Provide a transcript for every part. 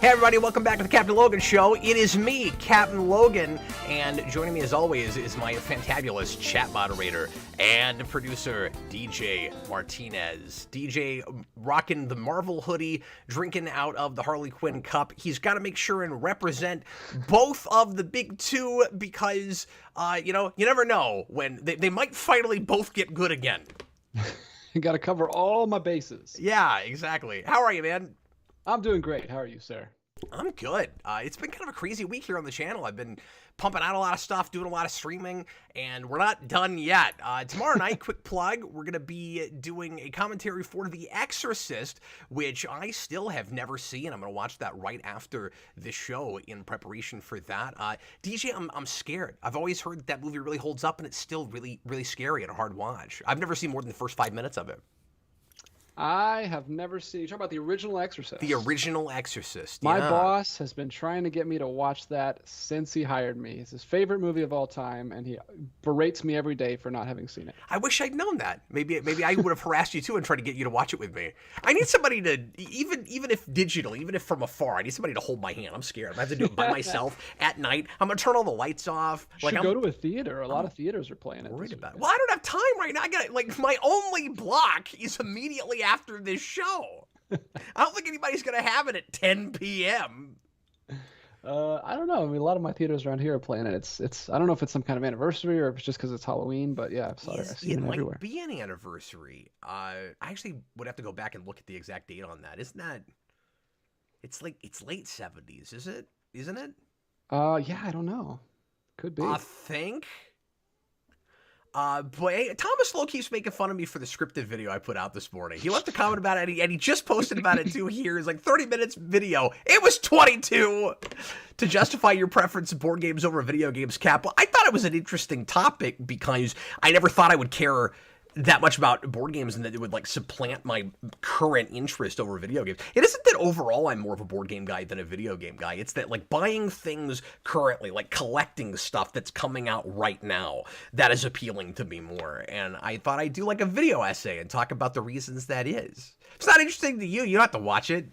Hey everybody, welcome back to the Captain Logan Show. It is me, Captain Logan, and joining me as always is my fantabulous chat moderator and producer, DJ Martinez. DJ rocking the Marvel hoodie, drinking out of the Harley Quinn cup. He's got to make sure and represent both of the big two because, you never know when they might finally both get good again. You got to cover all my bases. Yeah, exactly. How are you, man? I'm doing great. How are you, sir? I'm good. It's been kind of a crazy week here on the channel. I've been pumping out a lot of stuff, doing a lot of streaming, and we're not done yet. Tomorrow night, quick plug, we're going to be doing a commentary for The Exorcist, which I still have never seen. I'm going to watch that right after the show in preparation for that. DJ, I'm scared. I've always heard that movie really holds up, and it's still really, really scary and a hard watch. I've never seen more than the first 5 minutes of it. I have never seen. You talking about the original Exorcist? The original Exorcist. My yeah. boss has been trying to get me to watch that since he hired me. It's his favorite movie of all time, and he berates me every day for not having seen it. I wish I'd known that. Maybe I would have harassed you too and tried to get you to watch it with me. I need somebody to, even if digital, even if from afar, I need somebody to hold my hand. I'm scared. I have to do it by myself at night. I'm gonna turn all the lights off. You should go to a theater. A lot of theaters are playing it. Worried about it. Well, I don't have time right now. I got my only block is immediately after this show. I don't think anybody's gonna have it at 10 p.m. I don't know. I mean, a lot of my theaters around here are playing it. It's. I don't know if it's some kind of anniversary or if it's just because it's Halloween. But yeah, I've seen it everywhere. Might be an anniversary. I actually would have to go back and look at the exact date on that. Isn't that? It's late 70s, is it? Isn't it? Yeah, I don't know. Could be. I think. But hey, Thomas Lowe keeps making fun of me for the scripted video I put out this morning. He left a comment about it, and he just posted about it too here. It's like 30 minutes video. It was 22 to justify your preference of board games over video games, Cap. Well, I thought it was an interesting topic because I never thought I would care that much about board games and that it would supplant my current interest over video games. It isn't that overall I'm more of a board game guy than a video game guy. It's that buying things currently, collecting stuff that's coming out right now, that is appealing to me more. And I thought I'd do a video essay and talk about the reasons that is. If it's not interesting to you, you don't have to watch it.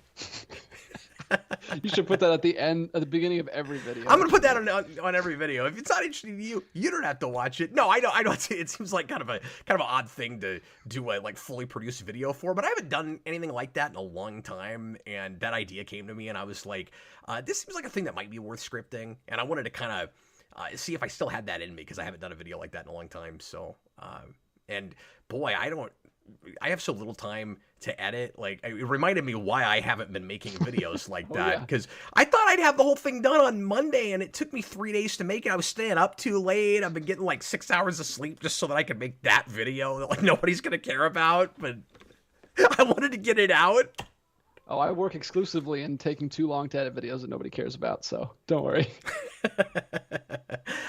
You should put that at the beginning of every video. I'm gonna put that on every video. If it's not interesting to you, you don't have to watch it. No, I know. It seems like kind of an odd thing to do a fully produced video for, but I haven't done anything like that in a long time. And that idea came to me, and I was like, this seems like a thing that might be worth scripting. And I wanted to kind of see if I still had that in me because I haven't done a video like that in a long time. So, and boy, I have so little time to edit. It reminded me why I haven't been making videos like that. Because I thought I'd have the whole thing done on Monday, and it took me 3 days to make it. I was staying up too late. I've been getting 6 hours of sleep just so that I could make that video that nobody's gonna care about. But I wanted to get it out. Oh, I work exclusively in taking too long to edit videos that nobody cares about, so don't worry.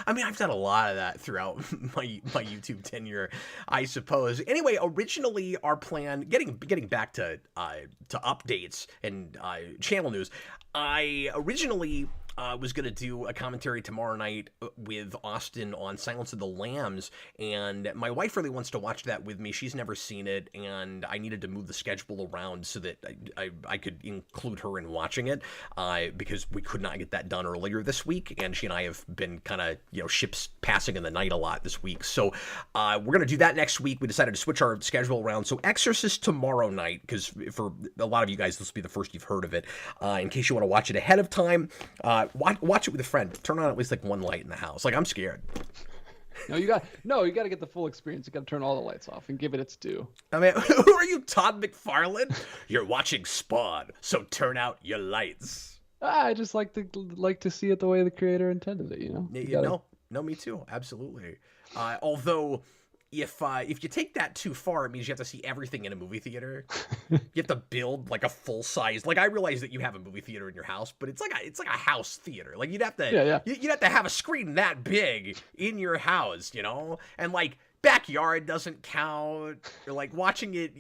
I mean, I've done a lot of that throughout my YouTube tenure, I suppose. Anyway, originally our plan, getting back to updates and channel news, I originally was going to do a commentary tomorrow night with Austin on Silence of the Lambs, and my wife really wants to watch that with me. She's never seen it, and I needed to move the schedule around so that I could include her in watching it, because we could not get that done earlier this week, and she and I have been kind of, ships passing in the night a lot this week. So we're going to do that next week. We decided to switch our schedule around. So Exorcist tomorrow night, because for a lot of you guys, this will be the first you've heard of it. In case you want to watch it ahead of time, watch it with a friend. Turn on at least one light in the house. I'm scared. No, you got to get the full experience. You got to turn all the lights off and give it its due. I mean, who are you, Todd McFarlane? You're watching Spawn, so turn out your lights. I just like to see it the way the creator intended it. No, me too. Absolutely. Although, if you take that too far, it means you have to see everything in a movie theater. You have to build a full size. I realize that you have a movie theater in your house, but it's like a house theater. You'd have to you'd have to have a screen that big in your house, and backyard doesn't count. Or watching it,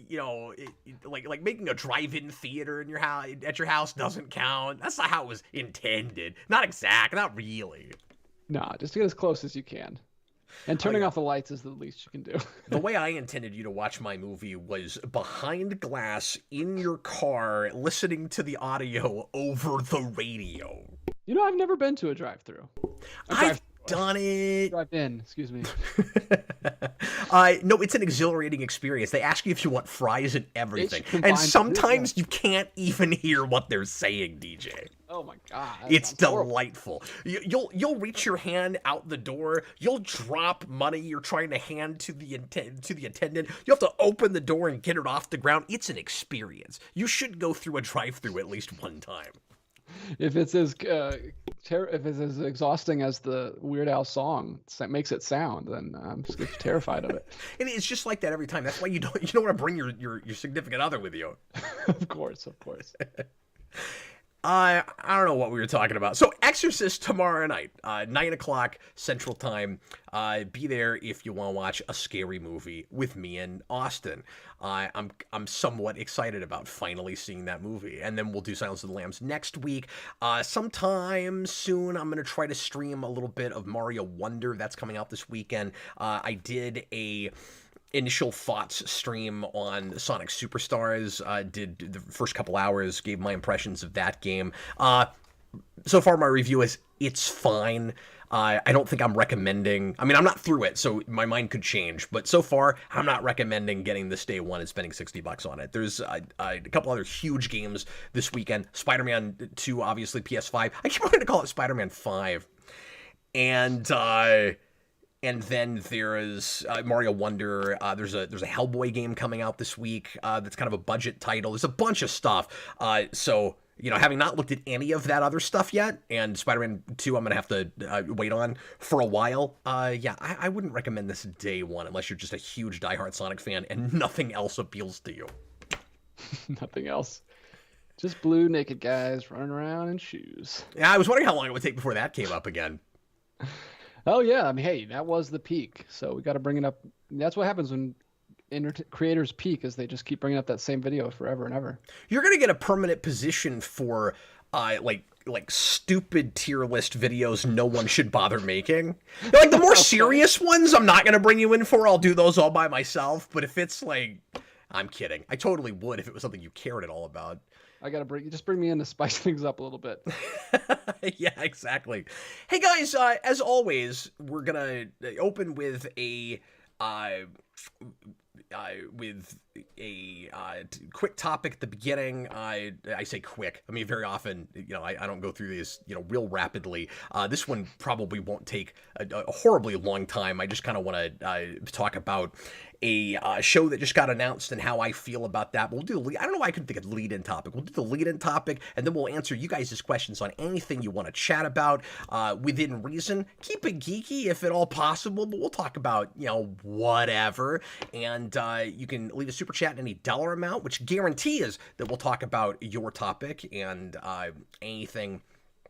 making a drive-in theater in your house at your house doesn't count. That's not how it was intended. Not exact. Not really. Nah, just get as close as you can. And turning off the lights is the least you can do. The way I intended you to watch my movie was behind glass in your car, listening to the audio over the radio. You know, I've never been to a drive-through. I've done it. Drive-in, excuse me. No, it's an exhilarating experience. They ask you if you want fries and everything. And combined sometimes you can't even hear what they're saying, DJ. Oh my God. It's delightful. You'll reach your hand out the door. You'll drop money you're trying to hand to the attendant. You have to open the door and get it off the ground. It's an experience. You should go through a drive-through at least one time. If it's as exhausting as the Weird Al song that makes it sound, then I'm just terrified of it. And it's just like that every time. That's why you don't want to bring your significant other with you. Of course. I don't know what we were talking about. So Exorcist tomorrow night, 9:00 Central Time. Be there if you want to watch a scary movie with me and Austin. I'm somewhat excited about finally seeing that movie, and then we'll do Silence of the Lambs next week. Sometime soon, I'm gonna try to stream a little bit of Mario Wonder. That's coming out this weekend. I did a initial thoughts stream on Sonic Superstars. Did the first couple hours, gave my impressions of that game. So far my review is it's fine. I don't think I'm recommending, I mean, I'm not through it, so my mind could change, but so far I'm not recommending getting this day one and spending $60 on it. There's a couple other huge games this weekend. Spider-Man 2, obviously PS5. I keep wanting to call it Spider-Man 5. And then there is Mario Wonder. There's a Hellboy game coming out this week that's kind of a budget title. There's a bunch of stuff. So, you know, having not looked at any of that other stuff yet, and Spider-Man 2 I'm going to have to wait on for a while, I wouldn't recommend this day one unless you're just a huge diehard Sonic fan and nothing else appeals to you. Nothing else. Just blue naked guys running around in shoes. Yeah, I was wondering how long it would take before that came up again. Oh yeah, I mean, hey, that was the peak, so we got to bring it up. That's what happens when creators peak, is they just keep bringing up that same video forever and ever. You're gonna get a permanent position for like stupid tier list videos no one should bother making. Like the more serious ones, I'm not gonna bring you in for. I'll do those all by myself. But if it's like, I'm kidding. I totally would if it was something you cared at all about. I gotta bring me in to spice things up a little bit. Yeah, exactly. Hey guys, as always, we're gonna open with a quick topic at the beginning. I say quick. I mean, very often, you know, I don't go through these, you know, real rapidly. This one probably won't take a horribly long time. I just kind of want to talk about a show that just got announced and how I feel about that. But we'll do I don't know why I couldn't think of the lead-in topic. We'll do the lead-in topic, and then we'll answer you guys' questions on anything you want to chat about within reason. Keep it geeky if at all possible, but we'll talk about, you know, whatever. And you can leave a super chat in any dollar amount, which guarantees that we'll talk about your topic and anything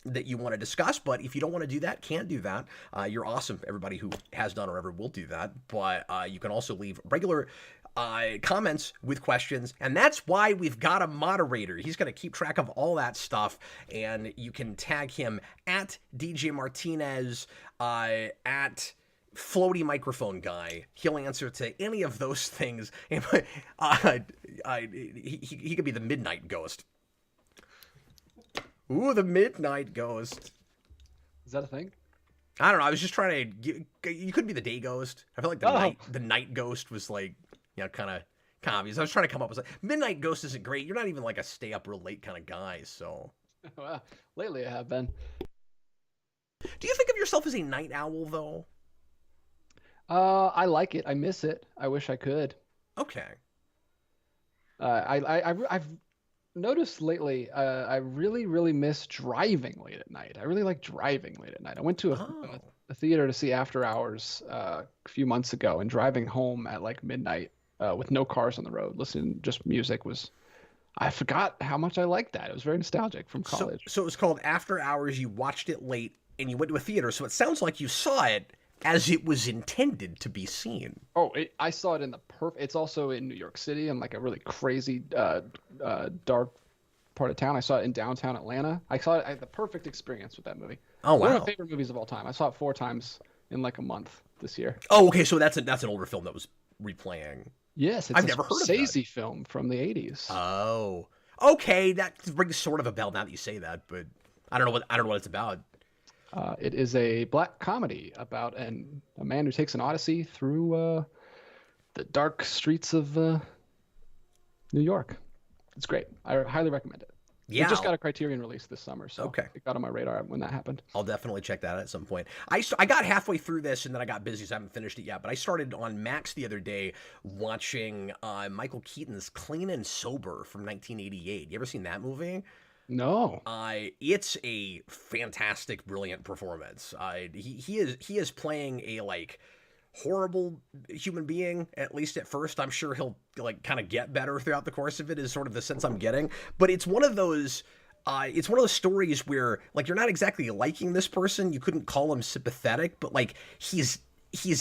that you want to discuss. But if you don't want to do that, can't do that. You're awesome, everybody who has done or ever will do that. But you can also leave regular comments with questions, and that's why we've got a moderator. He's going to keep track of all that stuff, and you can tag him at DJ Martinez, at Floaty Microphone Guy. He'll answer to any of those things. He could be the Midnight Ghost. Ooh, the Midnight Ghost. Is that a thing? I don't know. I was just trying to. You could be the Day Ghost. I feel like the night Ghost was like, you know, kind of obvious. I was trying to come up with like Midnight Ghost isn't great. You're not even like a stay up real late kind of guy. So. Well, lately I have been. Do you think of yourself as a night owl though? I like it. I miss it. I wish I could. Okay. I've noticed lately, I really miss driving late at night. I really like driving late at night. I went to a theater to see After Hours a few months ago, and driving home at like midnight with no cars on the road, listening to just music was. I forgot how much I liked that. It was very nostalgic from college. So it was called After Hours. You watched it late, and you went to a theater. So it sounds like you saw it as it was intended to be seen. Oh, I saw it in the It's also in New York City, in like a really crazy, dark part of town. I saw it in downtown Atlanta. I had the perfect experience with that movie. Oh, wow. One of my favorite movies of all time. I saw it 4 times in like a month. this year. Oh, okay, so that's an older film that was replaying. Yes, it's I've a never heard of that. Scorsese film from the 80s. Oh, okay, that rings sort of a bell now that you say that, but I don't know what it's about. It is a black comedy about a man who takes an odyssey through the dark streets of New York. It's great. I highly recommend it. Yeah, It just got a Criterion release this summer, so Okay. it got on my radar when that happened. I'll definitely check that out at some point. I got halfway through this and then I got busy, so I haven't finished it yet. But I started on Max the other day watching Michael Keaton's Clean and Sober from 1988. You ever seen that movie? No. It's a fantastic, brilliant performance. He is playing a like horrible human being, at least at first. I'm sure he'll like kind of get better throughout the course of it, is sort of the sense I'm getting. But it's one of those stories where like you're not exactly liking this person. You couldn't call him sympathetic, but like he's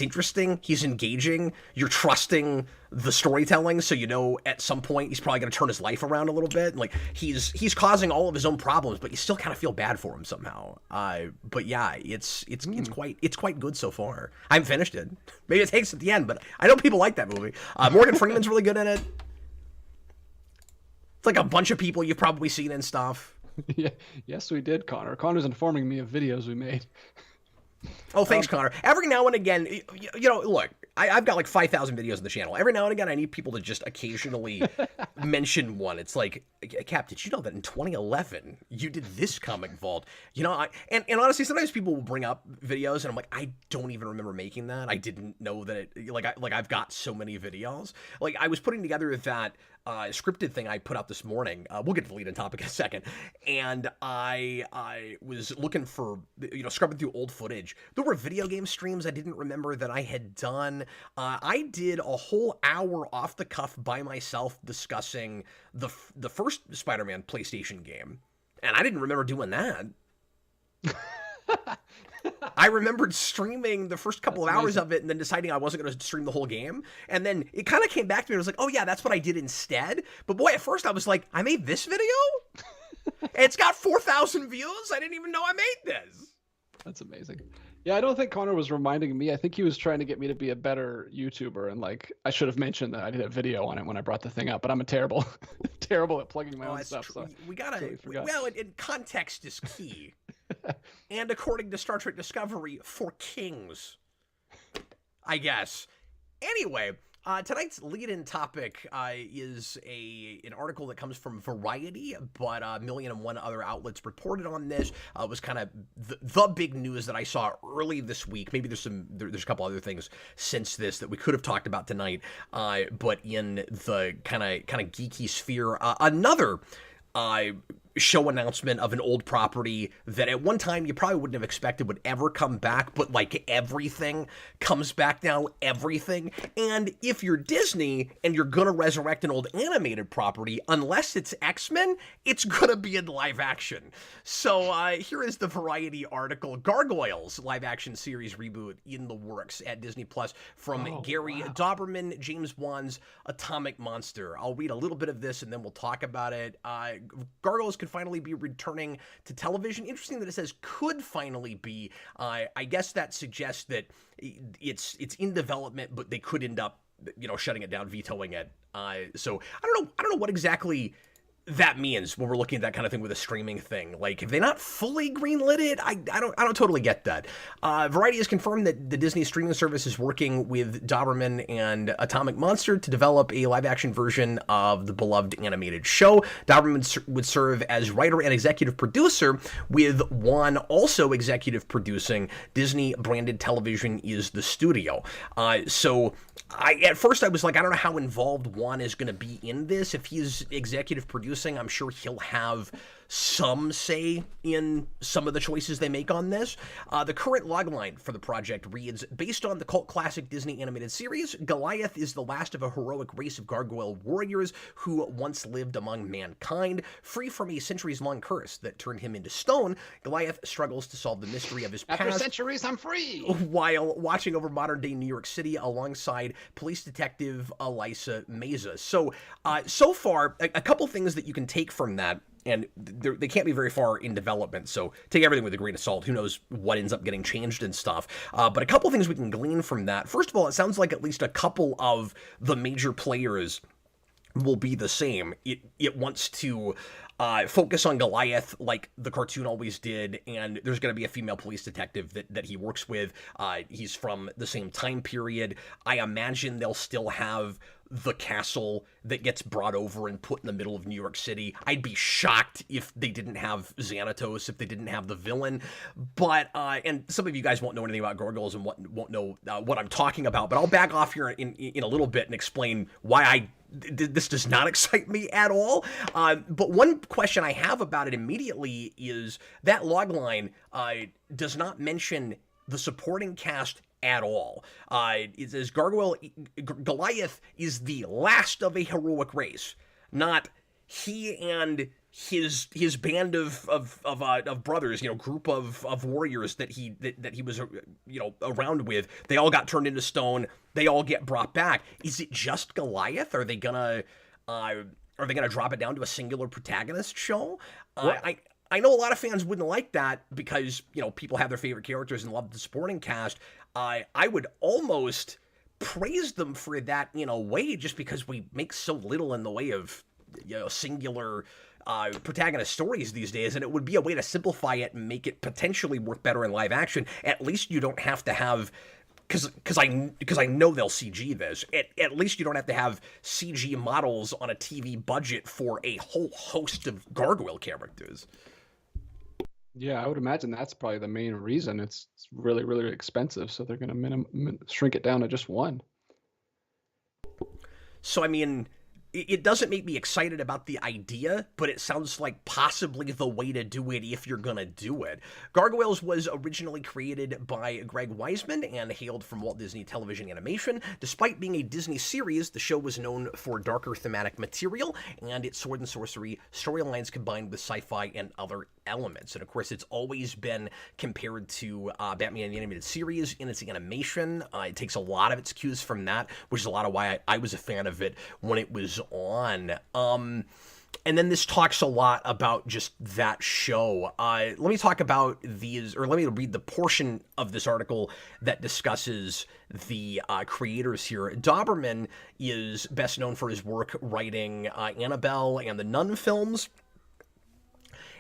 interesting, he's engaging, you're trusting the storytelling, so you know at some point he's probably going to turn his life around a little bit. Like he's causing all of his own problems, but you still kind of feel bad for him somehow. But yeah, it's quite good so far. I haven't finished it. Maybe it takes at the end, but I know people like that movie. Morgan Freeman's really good in it. It's like a bunch of people you've probably seen and stuff. Yeah. Yes, we did, Connor. Connor's informing me of videos we made. Oh, thanks, Connor. Every now and again, you know, look, I've got like 5,000 videos on the channel. Every now and again, I need people to just occasionally mention one. It's like, Cap, did you know that in 2011 you did this comic vault? You know, and honestly, sometimes people will bring up videos, and I'm like, I don't even remember making that. I didn't know that it. I've got so many videos. Like I was putting together that scripted thing I put out this morning. We'll get to the lead-in topic in a second. And I was looking for, scrubbing through old footage. There were video game streams I didn't remember that I had done. I did a whole hour off the cuff by myself discussing the first Spider-Man PlayStation game. And I didn't remember doing that. I remembered streaming the first couple of hours of it and then deciding I wasn't going to stream the whole game. And then it kind of came back to me and I was like, oh yeah, that's what I did instead. But boy, at first I was like, I made this video? It's got 4,000 views? I didn't even know I made this. That's amazing. Yeah, I don't think Connor was reminding me. I think he was trying to get me to be a better YouTuber, and like I should have mentioned that I did a video on it when I brought the thing up. But I'm a terrible at plugging my own stuff. So we gotta. Well, context is key. And according to Star Trek Discovery, for kings, I guess. Anyway, tonight's lead-in topic is an article that comes from Variety, but 1,000,001 other outlets reported on this. It was kind of the big news that I saw early this week. Maybe there's a couple other things since this that we could have talked about tonight, but in the kind of geeky sphere, another show announcement of an old property that at one time you probably wouldn't have expected would ever come back, but like everything comes back now, everything. And if you're Disney and you're gonna resurrect an old animated property, unless it's X-Men, it's gonna be in live action. So here is the Variety article: Gargoyles live action series reboot in the works at Disney Plus from Gary Dauberman, James Wan's Atomic Monster. I'll read a little bit of this and then we'll talk about it. Gargoyles could finally be returning to television. Interesting that it says could finally be. I guess that suggests that it's in development, but they could end up, shutting it down, vetoing it. So I don't know what exactly that means when we're looking at that kind of thing with a streaming thing. Like, have they not fully greenlit it? I don't totally get that. Variety has confirmed that the Disney streaming service is working with Dauberman and Atomic Monster to develop a live-action version of the beloved animated show. Dauberman would serve as writer and executive producer, with Wan also executive producing. Disney-branded television is the studio. So at first I was like, I don't know how involved Wan is going to be in this. If he's executive producing, I'm sure he'll have some say in some of the choices they make on this. The current logline for the project reads, based on the cult classic Disney animated series, Goliath is the last of a heroic race of gargoyle warriors who once lived among mankind. Free from a centuries-long curse that turned him into stone, Goliath struggles to solve the mystery of his past. After centuries, I'm free! While watching over modern-day New York City alongside police detective Elisa Meza. So, so far, a couple things that you can take from that. they can't be very far in development, so take everything with a grain of salt. Who knows what ends up getting changed and stuff. But a couple things we can glean from that. First of all, it sounds like at least a couple of the major players will be the same. It wants to focus on Goliath like the cartoon always did, and there's going to be a female police detective that he works with. He's from the same time period. I imagine they'll still have the castle that gets brought over and put in the middle of New York City. I'd be shocked if they didn't have Xanatos, if they didn't have the villain. But, and some of you guys won't know anything about Gargoyles and won't know what I'm talking about, but I'll back off here in a little bit and explain why this does not excite me at all. But one question I have about it immediately is that logline does not mention the supporting cast at all. It says Goliath is the last of a heroic race, not he and his band of brothers, group of warriors that he was around with. They all got turned into stone. They all get brought back. Is it just Goliath? Are they gonna drop it down to a singular protagonist show? I know a lot of fans wouldn't like that because, people have their favorite characters and love the supporting cast. I would almost praise them for that in a way, just because we make so little in the way of, singular protagonist stories these days, and it would be a way to simplify it and make it potentially work better in live action. At least you don't have to have, because I know they'll CG this. At least you don't have to have CG models on a TV budget for a whole host of gargoyle characters. Yeah, I would imagine that's probably the main reason. It's really, really expensive, so they're going to shrink it down to just one. So, I mean, it doesn't make me excited about the idea, but it sounds like possibly the way to do it if you're gonna do it. Gargoyles was originally created by Greg Weisman and hailed from Walt Disney Television Animation. Despite being a Disney series, the show was known for darker thematic material and its sword and sorcery storylines combined with sci-fi and other elements. And of course, it's always been compared to Batman the Animated Series in its animation. It takes a lot of its cues from that, which is a lot of why I was a fan of it when it was on. And then this talks a lot about just that show. Let me talk about these, or let me read the portion of this article that discusses the creators here. Doberman is best known for his work writing Annabelle and the Nun films,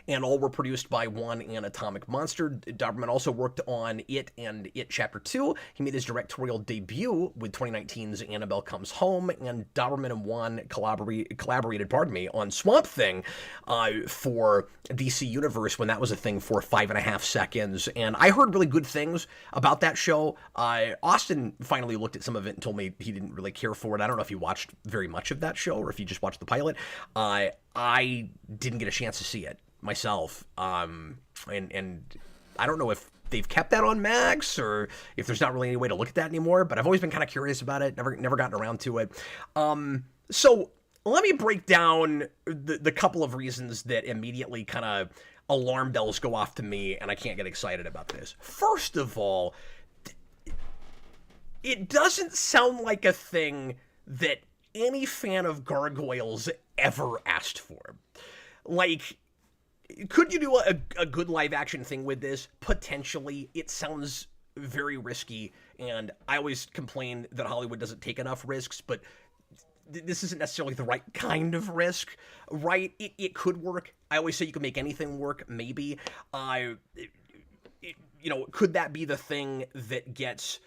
and all were produced by one and Atomic Monster. Doberman also worked on It and It Chapter 2. He made his directorial debut with 2019's Annabelle Comes Home, and Doberman and Juan collaborated on Swamp Thing for DC Universe when that was a thing for 5.5 seconds. And I heard really good things about that show. Austin finally looked at some of it and told me he didn't really care for it. I don't know if he watched very much of that show or if he just watched the pilot. I didn't get a chance to see it myself, and I don't know if they've kept that on Max or if there's not really any way to look at that anymore, but I've always been kind of curious about it, never gotten around to it. So let me break down the couple of reasons that immediately kind of alarm bells go off to me and I can't get excited about this. First of all, it doesn't sound like a thing that any fan of Gargoyles ever asked for. Like, could you do a good live action thing with this? Potentially. It sounds very risky, and I always complain that Hollywood doesn't take enough risks, but this isn't necessarily the right kind of risk, right? It could work. I always say you can make anything work, maybe. Could that be the thing that gets,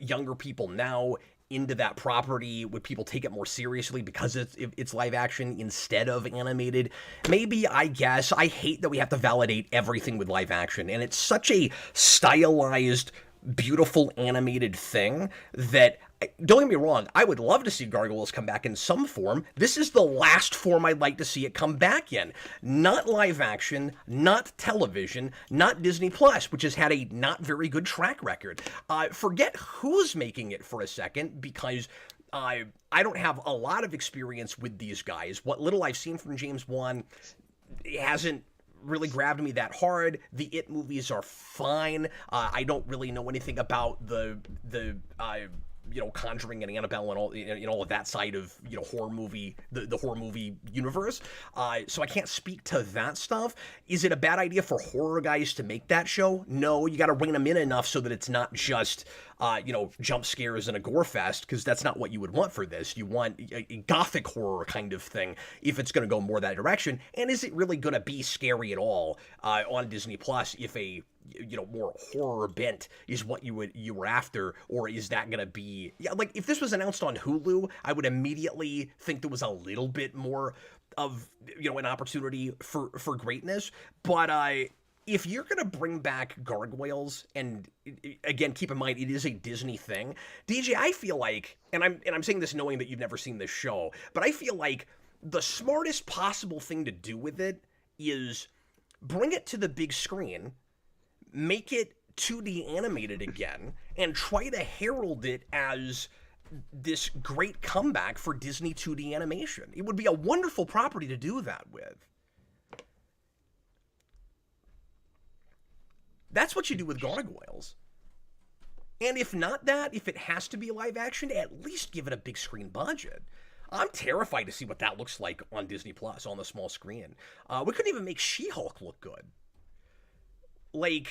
younger people now into that property? Would people take it more seriously because it's live action instead of animated? Maybe, I guess. I hate that we have to validate everything with live action, and it's such a stylized, beautiful animated thing that, don't get me wrong, I would love to see Gargoyles come back in some form. This is the last form I'd like to see it come back in. Not live action, not television, not Disney Plus, which has had a not very good track record. Forget who's making it for a second, because I don't have a lot of experience with these guys. What little I've seen from James Wan hasn't really grabbed me that hard. The It movies are fine. I don't really know anything about the Conjuring and Annabelle and all of that side of horror movie, the horror movie universe. So I can't speak to that stuff. Is it a bad idea for horror guys to make that show? No, you got to rein them in enough so that it's not just jump scares and a gore fest, because that's not what you would want for this. You want a gothic horror kind of thing if it's going to go more that direction. And is it really going to be scary at all on Disney Plus if a more horror bent is what you were after, or is that gonna be like if this was announced on Hulu, I would immediately think there was a little bit more of an opportunity for greatness. But if you're gonna bring back Gargoyles, and again, keep in mind it is a Disney thing, DJ, I feel like, and I'm saying this knowing that you've never seen this show, but I feel like the smartest possible thing to do with it is bring it to the big screen, make it 2D animated again, and try to herald it as this great comeback for Disney 2D animation. It would be a wonderful property to do that with. That's what you do with Gargoyles. And if not that, if it has to be live action, at least give it a big screen budget. I'm terrified to see what that looks like on Disney Plus on the small screen. We couldn't even make She-Hulk look good. Like,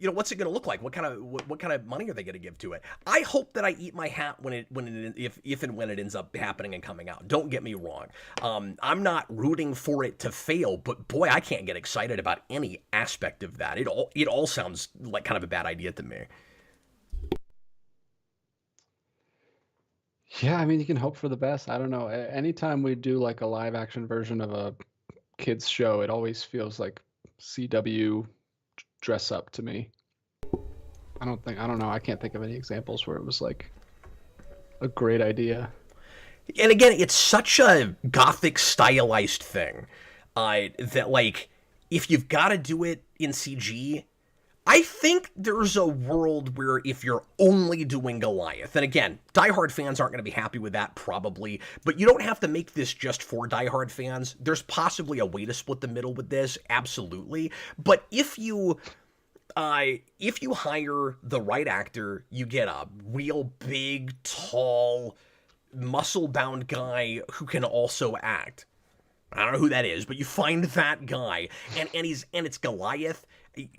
what's it going to look like? What kind of money are they going to give to it? I hope that I eat my hat if and when it ends up happening and coming out. Don't get me wrong. I'm not rooting for it to fail, but boy, I can't get excited about any aspect of that. It all sounds like kind of a bad idea to me. Yeah, I mean, you can hope for the best. I don't know. Anytime we do like a live action version of a kids show, it always feels like CW dress up to me. I don't know. I can't think of any examples where it was like a great idea. And again, it's such a gothic stylized thing that like if you've got to do it in CG, I think there's a world where if you're only doing Goliath, and again, diehard fans aren't going to be happy with that probably, but you don't have to make this just for diehard fans. There's possibly a way to split the middle with this, absolutely. But if you hire the right actor, you get a real big, tall, muscle-bound guy who can also act. I don't know who that is, but you find that guy, and it's Goliath.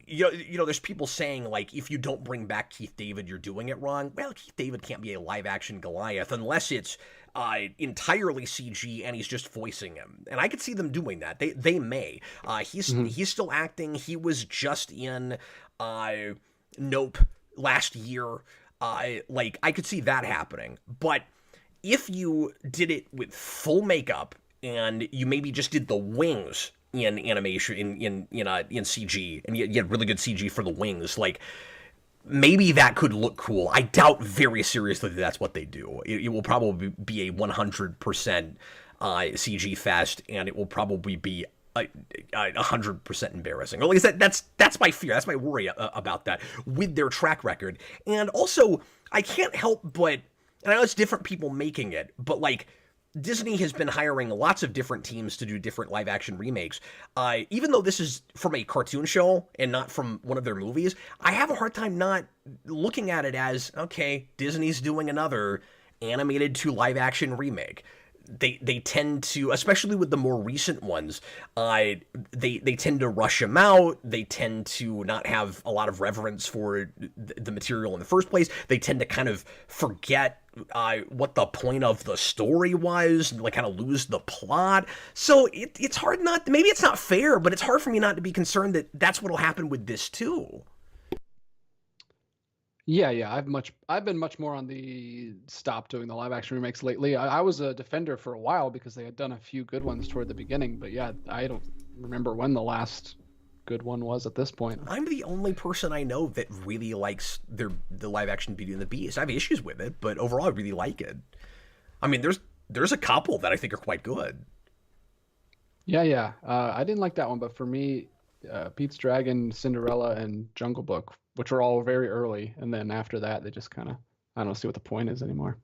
There's people saying, like, if you don't bring back Keith David, you're doing it wrong. Well, Keith David can't be a live-action Goliath unless it's entirely CG and he's just voicing him. And I could see them doing that. They may. He's still acting. He was just in Nope last year. I could see that happening. But if you did it with full makeup and you maybe just did the wings in animation in CG, and you had really good CG for the wings, like maybe that could look cool. I doubt very seriously that that's what they do. It will probably be a 100% CG fest, and it will probably be 100% embarrassing. Or at least that's my fear. That's my worry about that with their track record. And also, I can't help but, and I know it's different people making it, but like, Disney has been hiring lots of different teams to do different live-action remakes. Even though this is from a cartoon show and not from one of their movies, I have a hard time not looking at it as, okay, Disney's doing another animated to live-action remake. They tend to, especially with the more recent ones, they tend to rush them out. They tend to not have a lot of reverence for the material in the first place. They tend to kind of forget what the point of the story was, and like kind of lose the plot. So it's hard not, maybe it's not fair, but it's hard for me not to be concerned that that's what'll happen with this too. Yeah, I've been much more on the stop doing the live action remakes lately. I was a defender for a while because they had done a few good ones toward the beginning, but yeah, I don't remember when the last good one was at this point. I'm the only person I know that really likes the live action Beauty and the Beast. I have issues with it, but overall I really like it. I mean, there's a couple that I think are quite good. Yeah. I didn't like that one, but for me, Pete's Dragon, Cinderella, and Jungle Book, which are all very early, and then after that, they just kind of, I don't see what the point is anymore.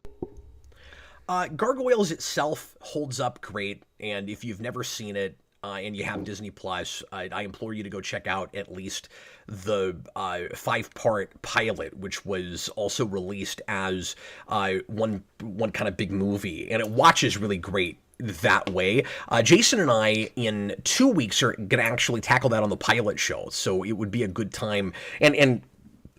Gargoyles itself holds up great, and if you've never seen it, and you have Disney Plus, I implore you to go check out at least the 5-part pilot, which was also released as one kind of big movie, and it watches really great that way. Jason and I, in 2 weeks, are going to actually tackle that on the pilot show, so it would be a good time. And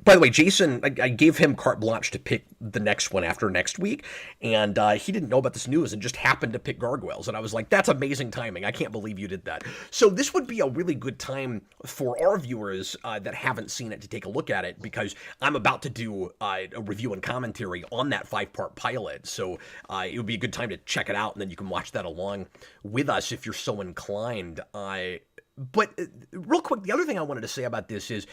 by the way, Jason, I gave him carte blanche to pick the next one after next week, and he didn't know about this news and just happened to pick Gargoyles, and I was like, that's amazing timing. I can't believe you did that. So this would be a really good time for our viewers that haven't seen it to take a look at it, because I'm about to do a review and commentary on that 5-part pilot, so it would be a good time to check it out, and then you can watch that along with us if you're so inclined. But real quick, the other thing I wanted to say about this is,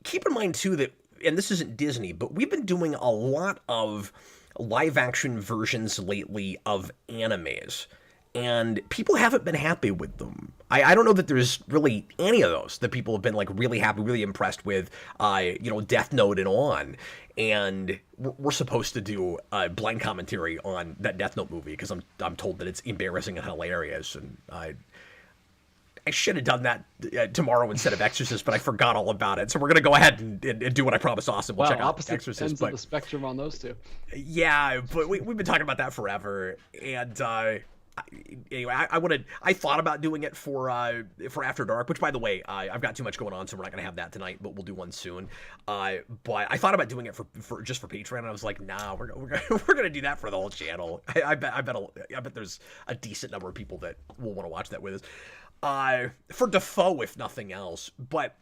keep in mind, too, that, and this isn't Disney, but we've been doing a lot of live-action versions lately of animes, and people haven't been happy with them. I don't know that there's really any of those that people have been, like, really happy, really impressed with, Death Note and on. And we're supposed to do a blind commentary on that Death Note movie, because I'm told that it's embarrassing and hilarious, and I should have done that tomorrow instead of Exorcist, but I forgot all about it. So we're going to go ahead and do what I promised Austin. We'll check out Exorcist. Ends of the spectrum on those two. Yeah, but we've been talking about that forever. And anyway, I thought about doing it for After Dark, which, by the way, I've got too much going on, so we're not going to have that tonight, but we'll do one soon. But I thought about doing it for just for Patreon, and I was like, nah, we're gonna do that for the whole channel. I bet there's a decent number of people that will want to watch that with us. For Defoe, if nothing else. But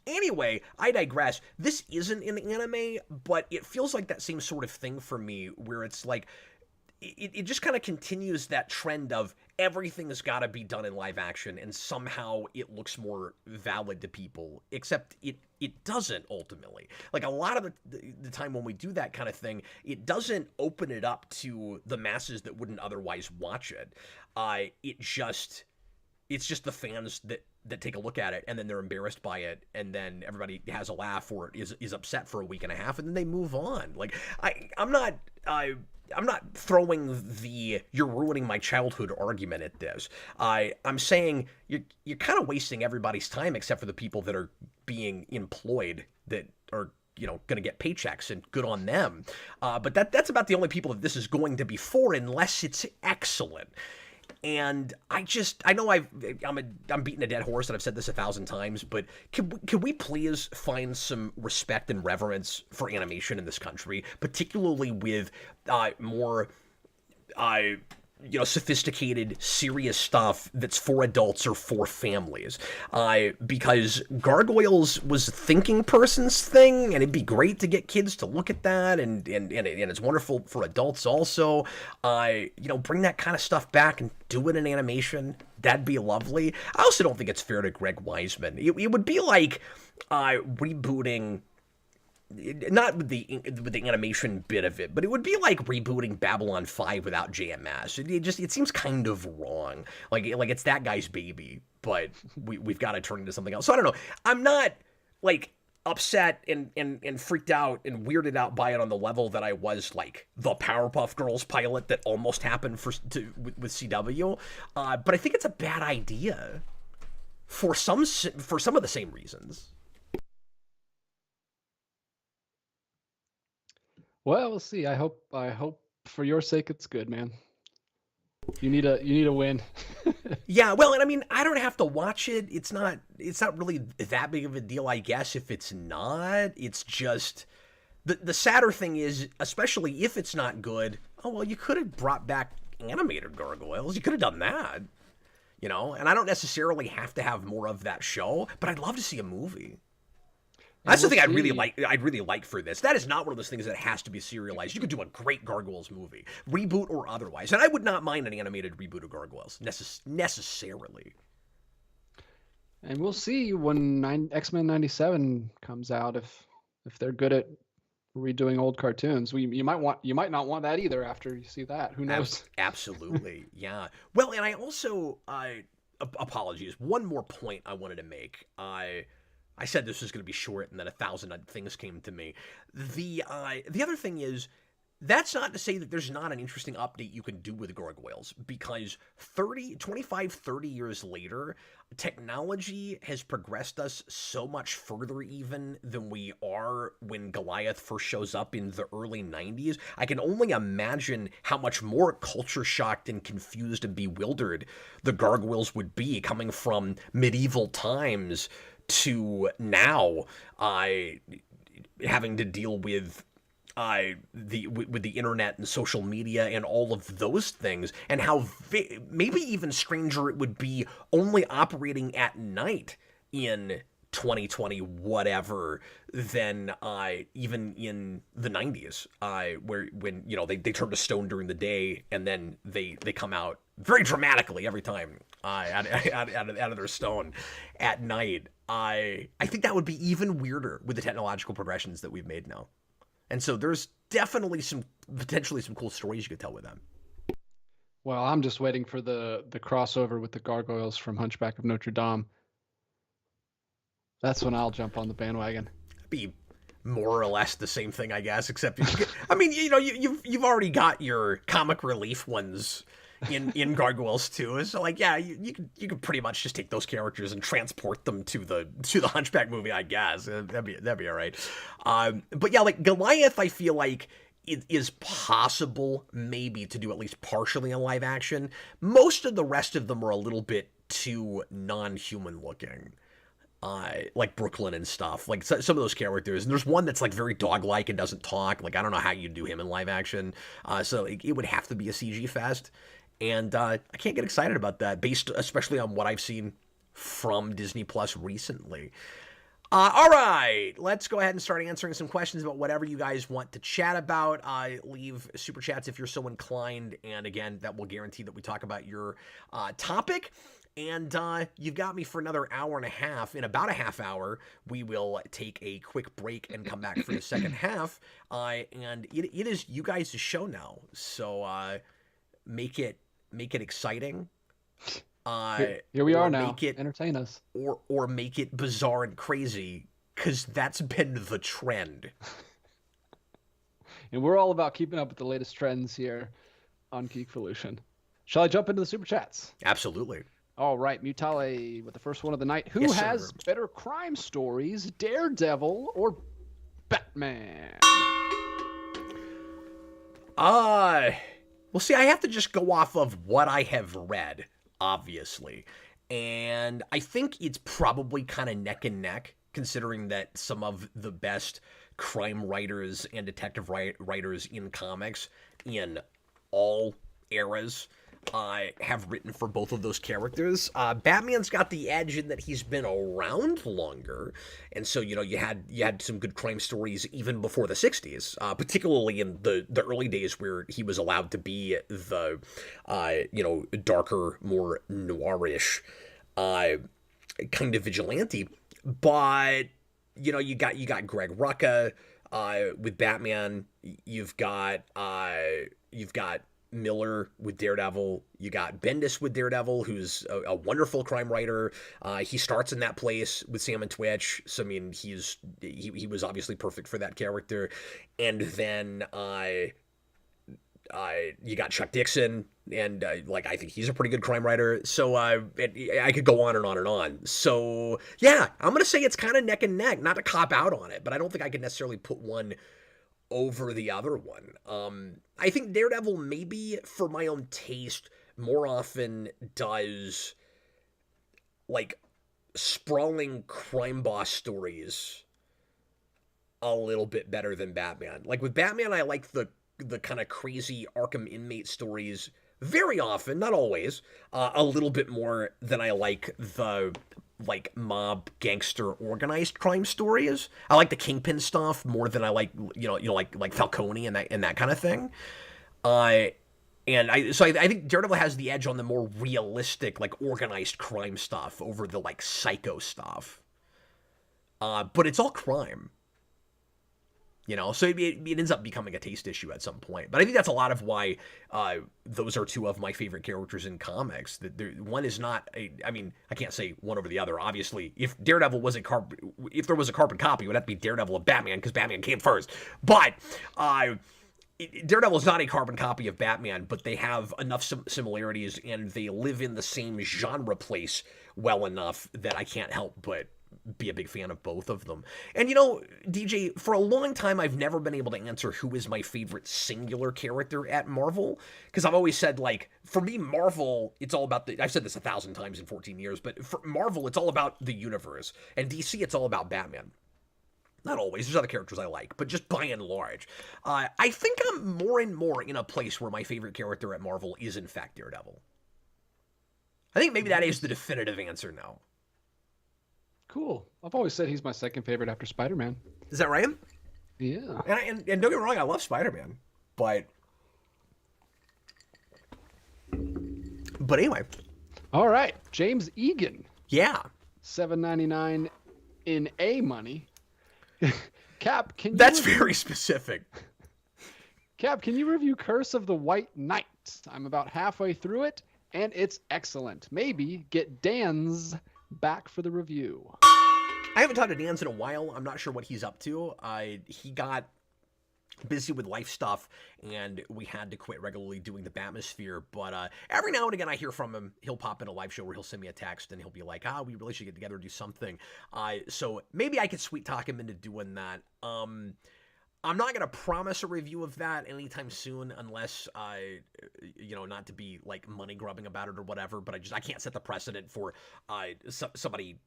anyway, I digress. This isn't an anime, but it feels like that same sort of thing for me, where it's like, it just kind of continues that trend of everything's got to be done in live action, and somehow it looks more valid to people, except it doesn't ultimately. Like, a lot of the time when we do that kind of thing, it doesn't open it up to the masses that wouldn't otherwise watch it. It's just the fans that take a look at it, and then they're embarrassed by it, and then everybody has a laugh or is upset for a week and a half, and then they move on. Like, I'm not throwing the "you're ruining my childhood" argument at this. I'm saying you're kind of wasting everybody's time, except for the people that are being employed, that are going to get paychecks, and good on them. But that's about the only people that this is going to be for, unless it's excellent. And I know I'm beating a dead horse, and I've said this 1,000 times, but can we please find some respect and reverence for animation in this country, particularly with more sophisticated, serious stuff that's for adults or for families. Because Gargoyles was a thinking person's thing, and it'd be great to get kids to look at that, and it's wonderful for adults also. Bring that kind of stuff back and do it in animation. That'd be lovely. I also don't think it's fair to Greg Weisman. It would be like rebooting, not with the animation bit of it, but it would be like rebooting Babylon 5 without JMS. It seems kind of wrong. Like it's that guy's baby, but we've got to turn into something else. So I don't know. I'm not like upset and freaked out and weirded out by it on the level that I was like the Powerpuff Girls pilot that almost happened with CW. But I think it's a bad idea for some of the same reasons. Well, we'll see. I hope for your sake it's good, man. You need a win. Yeah, well, and I mean, I don't have to watch it. It's not really that big of a deal, I guess, if it's not. It's just the sadder thing is, especially if it's not good, oh well, you could have brought back animated Gargoyles. You could have done that. And I don't necessarily have to have more of that show, but I'd love to see a movie. That's the thing I'd really like for this. That is not one of those things that has to be serialized. You could do a great Gargoyles movie, reboot or otherwise. And I would not mind an animated reboot of Gargoyles, necessarily. And we'll see when X-Men 97 comes out if they're good at redoing old cartoons. You might not want that either after you see that. Who knows? Absolutely, yeah. Well, and I also apologies. One more point I wanted to make. I said this was going to be short, and then 1,000 things came to me. The other thing is, That's not to say that there's not an interesting update you can do with Gargoyles, because 25, 30 years later, technology has progressed us so much further even than we are when Goliath first shows up in the early 90s. I can only imagine how much more culture shocked and confused and bewildered the Gargoyles would be coming from medieval times to now, having to deal with with the internet and social media and all of those things, and how maybe even stranger it would be only operating at night in 2020 whatever than even in the 90s, when they turn to stone during the day and then they come out very dramatically every time out of their stone at night. I think that would be even weirder with the technological progressions that we've made now. And so there's definitely potentially some cool stories you could tell with them. Well, I'm just waiting for the crossover with the Gargoyles from Hunchback of Notre Dame. That's when I'll jump on the bandwagon. Be more or less the same thing, I guess, except you've already got your comic relief ones in Gargoyles too. So you could pretty much just take those characters and transport them to the Hunchback movie, I guess. That'd be all right. But yeah, like Goliath, I feel like it is possible maybe to do at least partially in live action. Most of the rest of them are a little bit too non-human looking. Like Brooklyn and stuff, like some of those characters. And there's one that's like very dog-like and doesn't talk. Like I don't know how you do him in live action. So it would have to be a CG fest. And I can't get excited about that, based especially on what I've seen from Disney Plus recently. All right, let's go ahead and start answering some questions about whatever you guys want to chat about. Leave super chats if you're so inclined. And again, that will guarantee that we talk about your topic. And you've got me for another hour and a half. In about a half hour, we will take a quick break and come back for the second half. And it is you guys' show now. So make it exciting. Here we are now. Entertain us. Or make it bizarre and crazy, because that's been the trend. And we're all about keeping up with the latest trends here on Geekvolution. Shall I jump into the super chats? Absolutely. All right, Mutale with the first one of the night. Who has better crime stories, Daredevil or Batman? Well, see, I have to just go off of what I have read, obviously. And I think it's probably kind of neck and neck, considering that some of the best crime writers and detective writers in comics in all eras have written for both of those characters. Batman's got the edge in that he's been around longer, and so you had some good crime stories even before the 60s, particularly in the early days where he was allowed to be the darker, more noirish kind of vigilante. But you got Greg Rucka with Batman. You've got Miller with Daredevil. You got Bendis with Daredevil, who's a wonderful crime writer. He starts in that place with Sam and Twitch, so I mean he was obviously perfect for that character. And then you got Chuck Dixon, and I think he's a pretty good crime writer. So I could go on and on and on. So yeah, I'm gonna say it's kind of neck and neck. Not to cop out on it, but I don't think I could necessarily put one over the other one. I think Daredevil, maybe for my own taste, more often does sprawling crime boss stories a little bit better than Batman. Like with Batman, I like the kind of crazy Arkham inmate stories very often, not always, a little bit more than I like the mob gangster organized crime stories. I like the Kingpin stuff more than I like like Falcone and that kind of thing. I think Daredevil has the edge on the more realistic, organized crime stuff over the psycho stuff. But it's all crime. So it ends up becoming a taste issue at some point. But I think that's a lot of why those are two of my favorite characters in comics. One is not I can't say one over the other. Obviously, if Daredevil was if there was a carbon copy, it would have to be Daredevil of Batman, because Batman came first. But Daredevil is not a carbon copy of Batman, but they have enough similarities, and they live in the same genre place well enough that I can't help but be a big fan of both of them. And DJ, for a long time, I've never been able to answer who is my favorite singular character at Marvel, because I've always said, like, for me, Marvel, it's all about I've said this 1,000 times in 14 years, but for Marvel, it's all about the universe, and DC, it's all about Batman. Not always. There's other characters I like, but just by and large. I think I'm more and more in a place where my favorite character at Marvel is, in fact, Daredevil. I think maybe that is the definitive answer now. Cool. I've always said he's my second favorite after Spider-Man. Is that right? Yeah. And don't get me wrong, I love Spider-Man. But anyway. All right. James Egan. Yeah. $7.99 in A money. Cap, can you That's very specific. Cap, can you review Curse of the White Knight? I'm about halfway through it, and it's excellent. Maybe get Dan's back for the review. I haven't talked to Dan's in a while. I'm not sure what he's up to. He got busy with life stuff, and we had to quit regularly doing the Batmosphere, but every now and again I hear from him. He'll pop in a live show where he'll send me a text, and he'll be like, we really should get together and do something. So maybe I could sweet talk him into doing that. I'm not going to promise a review of that anytime soon unless, not to be, like, money grubbing about it or whatever, but I can't set the precedent for somebody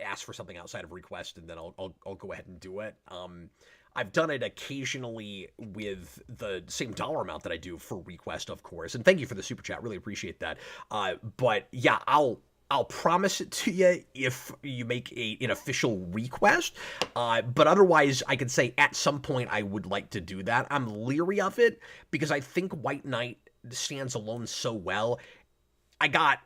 ask for something outside of request, and then I'll go ahead and do it. I've done it occasionally with the same dollar amount that I do for request, of course. And thank you for the super chat. Really appreciate that. But yeah, I'll promise it to you if you make an official request. But otherwise, I could say at some point I would like to do that. I'm leery of it because I think White Knight stands alone so well. I got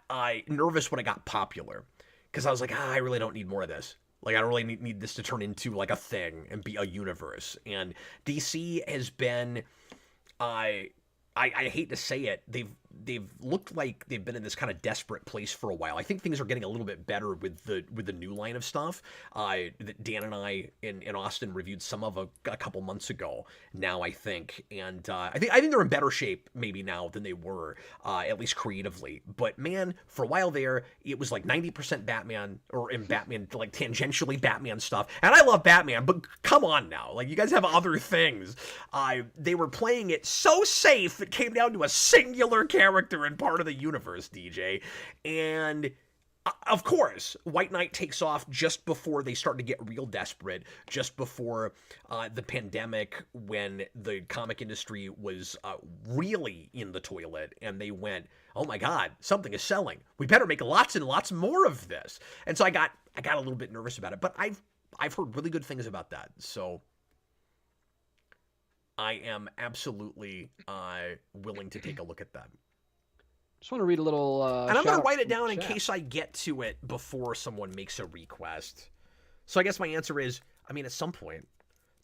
nervous when it got popular because I was like, I really don't need more of this. Like, I don't really need this to turn into, like, a thing and be a universe. And DC has been, I hate to say it, they've looked like they've been in this kind of desperate place for a while. I think things are getting a little bit better with the new line of stuff that Dan and I in Austin reviewed some of a couple months ago now, I think. And I think they're in better shape maybe now than they were, at least creatively. But man, for a while there, it was like 90% Batman, or in Batman, like tangentially Batman stuff. And I love Batman, but come on now. Like, you guys have other things. They were playing it so safe, it came down to a singular character and part of the universe, DJ. And of course, White Knight takes off just before they start to get real desperate, just before the pandemic, when the comic industry was really in the toilet, and they went, oh my God, something is selling. We better make lots and lots more of this. And so I got a little bit nervous about it, but I've heard really good things about that. So I am absolutely willing to take a look at that. Just want to read a little and I'm going to write it down in case I get to it before someone makes a request. So I guess my answer is, at some point.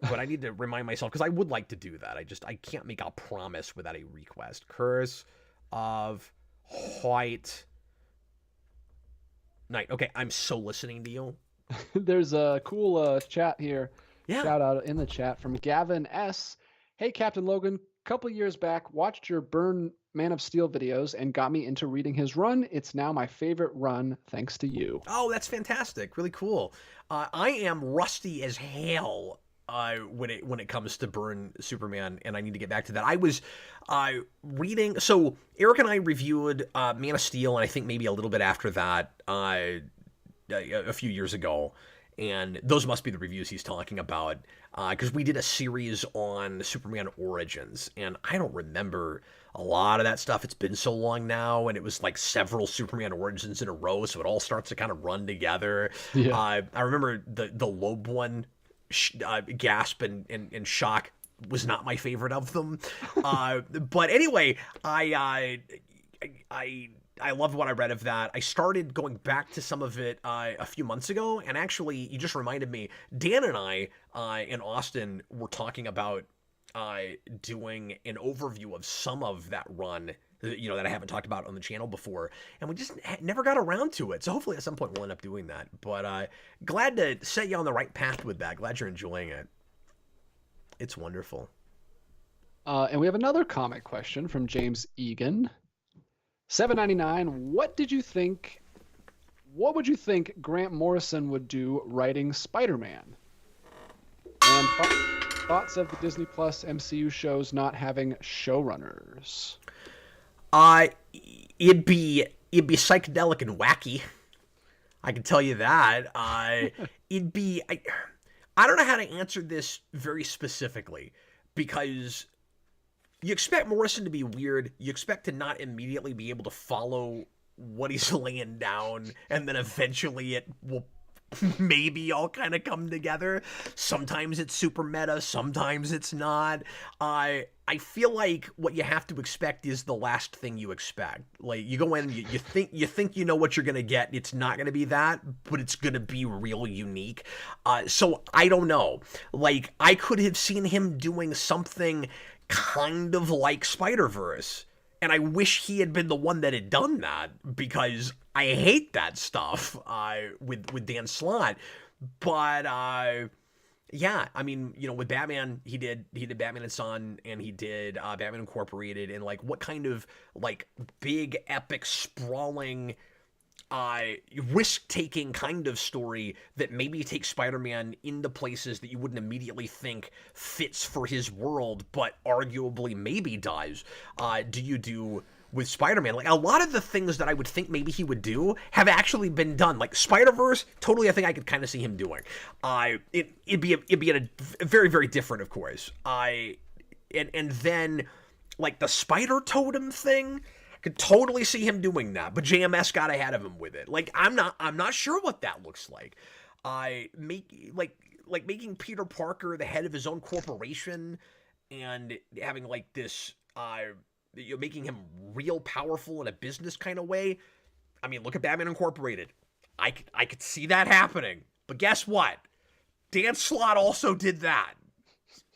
But I need to remind myself, because I would like to do that. I can't make a promise without a request. Curse of White Knight. Okay, I'm so listening to you. There's a cool chat here. Yeah. Shout out in the chat from Gavin S. Hey, Captain Logan. Couple years back, watched your Burn Man of Steel videos and got me into reading his run. It's now my favorite run, thanks to you. Oh, that's fantastic. Really cool. I am rusty as hell when it comes to Burn Superman, and I need to get back to that. I was reading... So, Eric and I reviewed Man of Steel, and I think maybe a little bit after that, a few years ago. And those must be the reviews he's talking about, because we did a series on Superman Origins, and I don't remember a lot of that stuff. It's been so long now, and it was like several Superman Origins in a row, so it all starts to kind of run together. Yeah. I remember the Loeb one, gasp and shock was not my favorite of them. But anyway, I loved what I read of that. I started going back to some of it a few months ago, and actually, you just reminded me, Dan and I in Austin were talking about doing an overview of some of that run, that I haven't talked about on the channel before, and we just never got around to it. So hopefully at some point we'll end up doing that. But glad to set you on the right path with that. Glad you're enjoying it. It's wonderful. And we have another comic question from James Egan. 7.99. What would you think Grant Morrison would do writing Spider-Man? And thoughts of the Disney Plus MCU shows not having showrunners. Uh, it'd be psychedelic and wacky. I can tell you that. It'd be. I don't know how to answer this very specifically because you expect Morrison to be weird. You expect to not immediately be able to follow what he's laying down, and then eventually it will maybe all kind of come together. Sometimes it's super meta, sometimes it's not. I feel like what you have to expect is the last thing you expect. Like you go in, you think you know what you're gonna get. It's not gonna be that, but it's gonna be real unique. So I don't know. Like I could have seen him doing something kind of like Spider-Verse. And I wish he had been the one that had done that because I hate that stuff with Dan Slott. But yeah, I mean, with Batman, he did Batman and Son, and he did Batman Incorporated, and like what kind of like big epic sprawling risk-taking kind of story that maybe takes Spider-Man into places that you wouldn't immediately think fits for his world, but arguably maybe does. Do you do with Spider-Man? Like a lot of the things that I would think maybe he would do have actually been done. Like Spider-Verse, totally, I think I could kind of see him doing. It'd be a very, very different, of course. And then like the Spider Totem thing. Could totally see him doing that, but JMS got ahead of him with it. Like I'm not sure what that looks like. Making Peter Parker the head of his own corporation and having like this making him real powerful in a business kind of way. I mean, look at Batman Incorporated. I could see that happening. But guess what? Dan Slott also did that.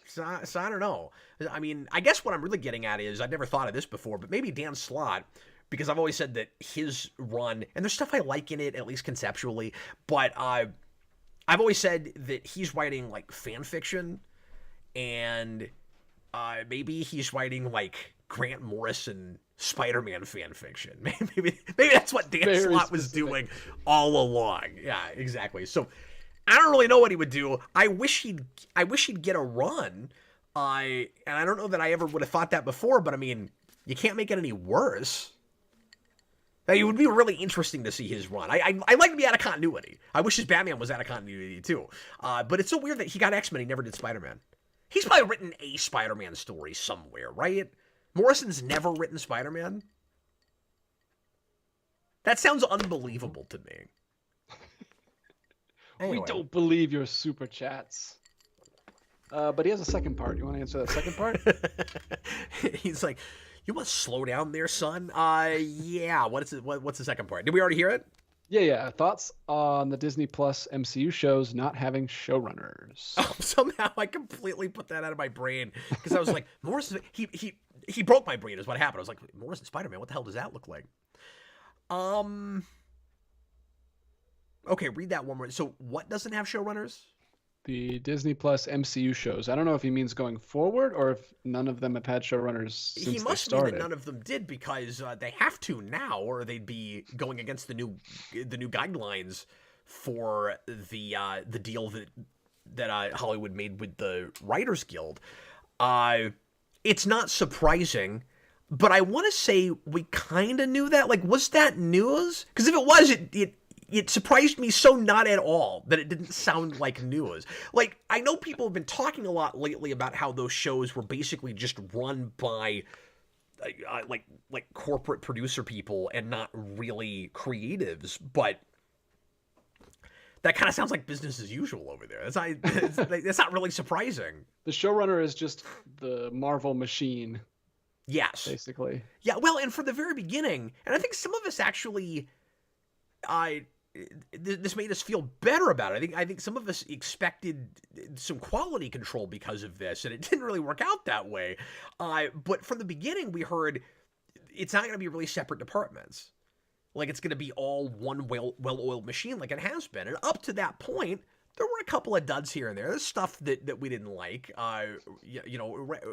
So I don't know. I mean, I guess what I'm really getting at is I've never thought of this before, but maybe Dan Slott, because I've always said that his run, and there's stuff I like in it, at least conceptually, but I've always said that he's writing like fan fiction, and maybe he's writing like Grant Morrison Spider-Man fan fiction. Maybe that's what Dan Slott was doing all along. Yeah, exactly. So I don't really know what he would do. I wish he'd get a run. And I don't know that I ever would have thought that before, but I mean, you can't make it any worse. It would be really interesting to see his run. I like to be out of continuity. I wish his Batman was out of continuity too. But it's so weird that he got X-Men, he never did Spider-Man. He's probably written a Spider-Man story somewhere, right? Morrison's never written Spider-Man? That sounds unbelievable to me. Anyway. We don't believe your super chats. But he has a second part. You want to answer that second part? He's like, you want to slow down there, son? Yeah. What's the second part? Did we already hear it? Yeah. Thoughts on the Disney Plus MCU shows not having showrunners? Oh, somehow I completely put that out of my brain because I was like, Morrison. He broke my brain. Is what happened. I was like, Morrison Spider-Man. What the hell does that look like? Okay, read that one more. So, what doesn't have showrunners? The Disney Plus MCU shows. I don't know if he means going forward or if none of them have had showrunners since he must they started. Mean that none of them did because they have to now, or they'd be going against the new guidelines for the deal that Hollywood made with the Writers Guild. It's not surprising, but I want to say we kind of knew that. Like, was that news? Because if it was, it surprised me so not at all that it didn't sound like news. Like, I know people have been talking a lot lately about how those shows were basically just run by like corporate producer people and not really creatives, but that kind of sounds like business as usual over there. That's not really surprising. The showrunner is just the Marvel machine. Yes. Basically. Yeah, well, and from the very beginning, and I think some of us actually this made us feel better about it. I think some of us expected some quality control because of this, and it didn't really work out that way. But from the beginning, we heard it's not going to be really separate departments. Like, it's going to be all one well-oiled machine like it has been. And up to that point, there were a couple of duds here and there. There's stuff that we didn't like.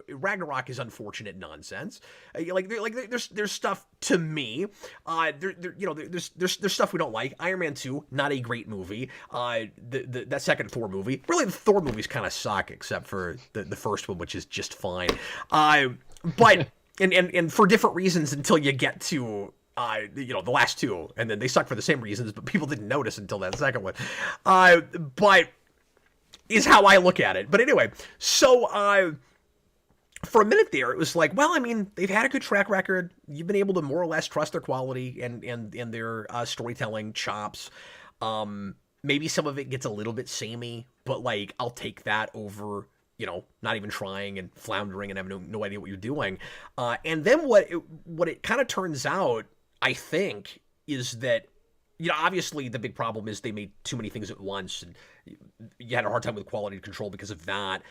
Ragnarok is unfortunate nonsense. There's stuff to me. There's stuff we don't like. Iron Man 2, not a great movie. That second Thor movie, really the Thor movies kind of suck, except for the first one, which is just fine. But and for different reasons until you get to the last two, and then they suck for the same reasons, but people didn't notice until that second one. But is how I look at it. But anyway, so for a minute there, it was like, well, I mean, they've had a good track record. You've been able to more or less trust their quality and their storytelling chops. Maybe some of it gets a little bit samey, but like I'll take that over not even trying and floundering and having no idea what you're doing. And then what it kind of turns out, I think, is that, obviously the big problem is they made too many things at once, and you had a hard time with quality control because of that.